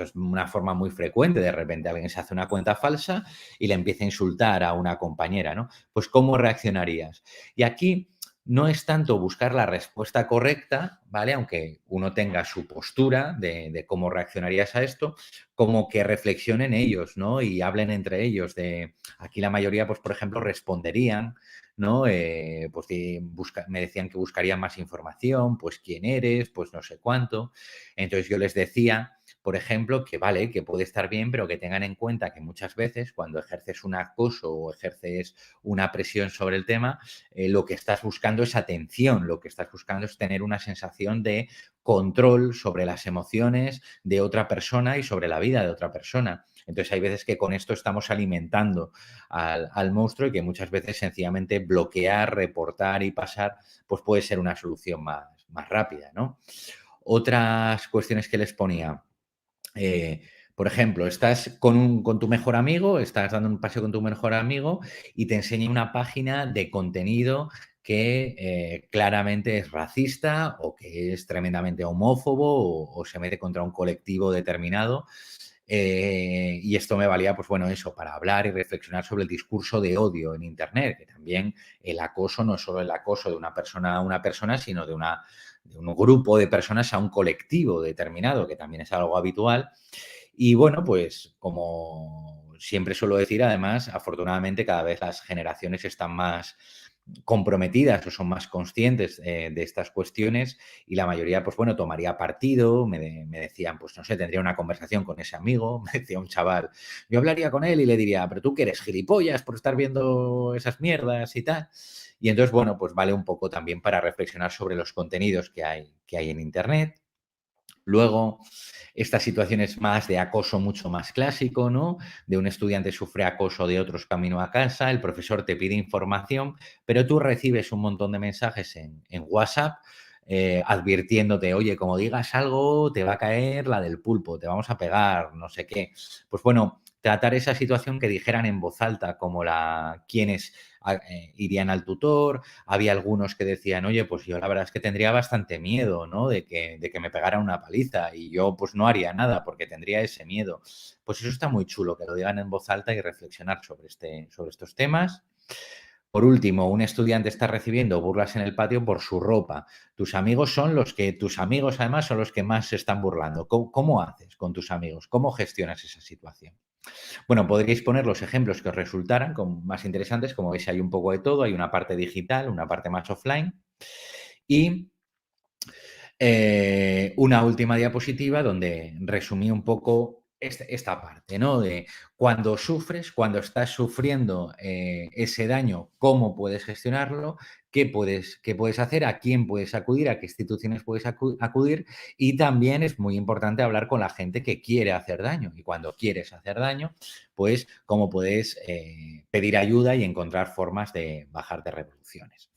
es una forma muy frecuente. De repente alguien se hace una cuenta falsa y le empieza a insultar a una compañera, ¿no? Pues, ¿cómo reaccionarías? Y aquí no es tanto buscar la respuesta correcta, ¿vale? Aunque uno tenga su postura de cómo reaccionarías a esto, como que reflexionen ellos, ¿no? Y hablen entre ellos de... Aquí la mayoría, pues, por ejemplo, responderían, ¿no? Pues me decían que buscarían más información, pues quién eres, pues no sé cuánto. Entonces yo les decía, por ejemplo, que vale, que puede estar bien, pero que tengan en cuenta que muchas veces cuando ejerces un acoso o ejerces una presión sobre el tema, lo que estás buscando es atención, lo que estás buscando es tener una sensación de control sobre las emociones de otra persona y sobre la vida de otra persona. Entonces hay veces que con esto estamos alimentando al monstruo y que muchas veces sencillamente bloquear, reportar y pasar, pues puede ser una solución más rápida, ¿no? Otras cuestiones que les ponía, por ejemplo, estás con tu mejor amigo, estás dando un paseo con tu mejor amigo y te enseña una página de contenido que claramente es racista o que es tremendamente homófobo o se mete contra un colectivo determinado. Y esto me valía, pues bueno, eso, para hablar y reflexionar sobre el discurso de odio en Internet, que también el acoso no es solo el acoso de una persona a una persona, sino de un grupo de personas a un colectivo determinado, que también es algo habitual. Y bueno, pues como siempre suelo decir, además, afortunadamente cada vez las generaciones están más comprometidas o son más conscientes de estas cuestiones y la mayoría, pues bueno, tomaría partido, me decían, pues no sé, tendría una conversación con ese amigo, me decía un chaval, yo hablaría con él y le diría, pero tú que eres gilipollas por estar viendo esas mierdas y tal. Y entonces, bueno, pues vale un poco también para reflexionar sobre los contenidos que hay en Internet. Luego, esta situación es más de acoso mucho más clásico, ¿no? De un estudiante sufre acoso de otros camino a casa, el profesor te pide información, pero tú recibes un montón de mensajes en WhatsApp advirtiéndote, oye, como digas algo, te va a caer la del pulpo, te vamos a pegar, no sé qué. Pues bueno, tratar esa situación que dijeran en voz alta, como quienes irían al tutor. Había algunos que decían, oye, pues yo la verdad es que tendría bastante miedo, ¿no? De que me pegaran una paliza y yo pues no haría nada porque tendría ese miedo. Pues eso está muy chulo, que lo digan en voz alta y reflexionar sobre estos temas. Por último, un estudiante está recibiendo burlas en el patio por su ropa. Tus amigos además son los que más se están burlando. ¿Cómo haces con tus amigos? ¿Cómo gestionas esa situación? Bueno, podríais poner los ejemplos que os resultaran más interesantes. Como veis, hay un poco de todo. Hay una parte digital, una parte más offline. Y una última diapositiva donde resumí un poco esta parte, ¿no? De cuando sufres, cuando estás sufriendo ese daño, cómo puedes gestionarlo, qué puedes hacer, a quién puedes acudir, a qué instituciones puedes acudir. Y también es muy importante hablar con la gente que quiere hacer daño. Y cuando quieres hacer daño, pues cómo puedes pedir ayuda y encontrar formas de bajar de revoluciones.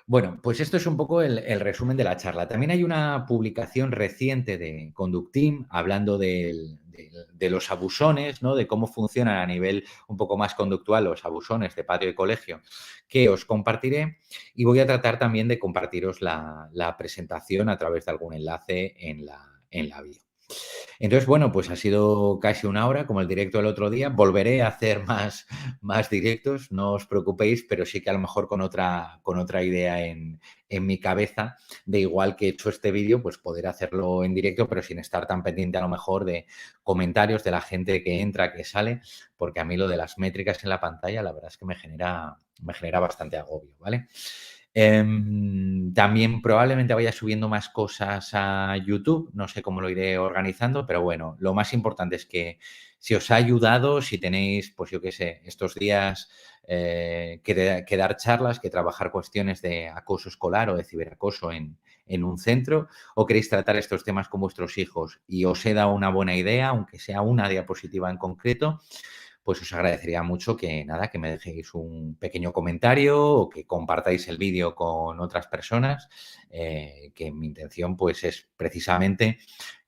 Bueno, pues esto es un poco el resumen de la charla. También hay una publicación reciente de Conducteam hablando de los abusones, ¿no? De cómo funcionan a nivel un poco más conductual los abusones de patio y colegio, que os compartiré. Y voy a tratar también de compartiros la presentación a través de algún enlace en la bio. Entonces, bueno, pues ha sido casi una hora, como el directo del otro día. Volveré a hacer más directos, no os preocupéis, pero sí que a lo mejor con otra idea en mi cabeza, de igual que he hecho este vídeo, pues poder hacerlo en directo, pero sin estar tan pendiente a lo mejor de comentarios de la gente que entra, que sale, porque a mí lo de las métricas en la pantalla, la verdad es que me genera bastante agobio, ¿vale? También probablemente vaya subiendo más cosas a YouTube, no sé cómo lo iré organizando, pero bueno, lo más importante es que si os ha ayudado, si tenéis, pues yo qué sé, estos días que dar charlas, que trabajar cuestiones de acoso escolar o de ciberacoso en un centro, o queréis tratar estos temas con vuestros hijos y os he dado una buena idea, aunque sea una diapositiva en concreto, pues os agradecería mucho que nada, que me dejéis un pequeño comentario o que compartáis el vídeo con otras personas, que mi intención pues es precisamente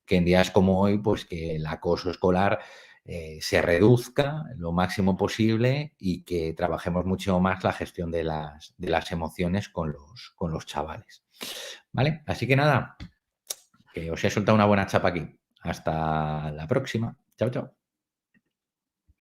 que en días como hoy, pues que el acoso escolar se reduzca lo máximo posible y que trabajemos mucho más la gestión de las emociones con los chavales. ¿Vale? Así que nada, que os he soltado una buena chapa aquí. Hasta la próxima. Chao, chao.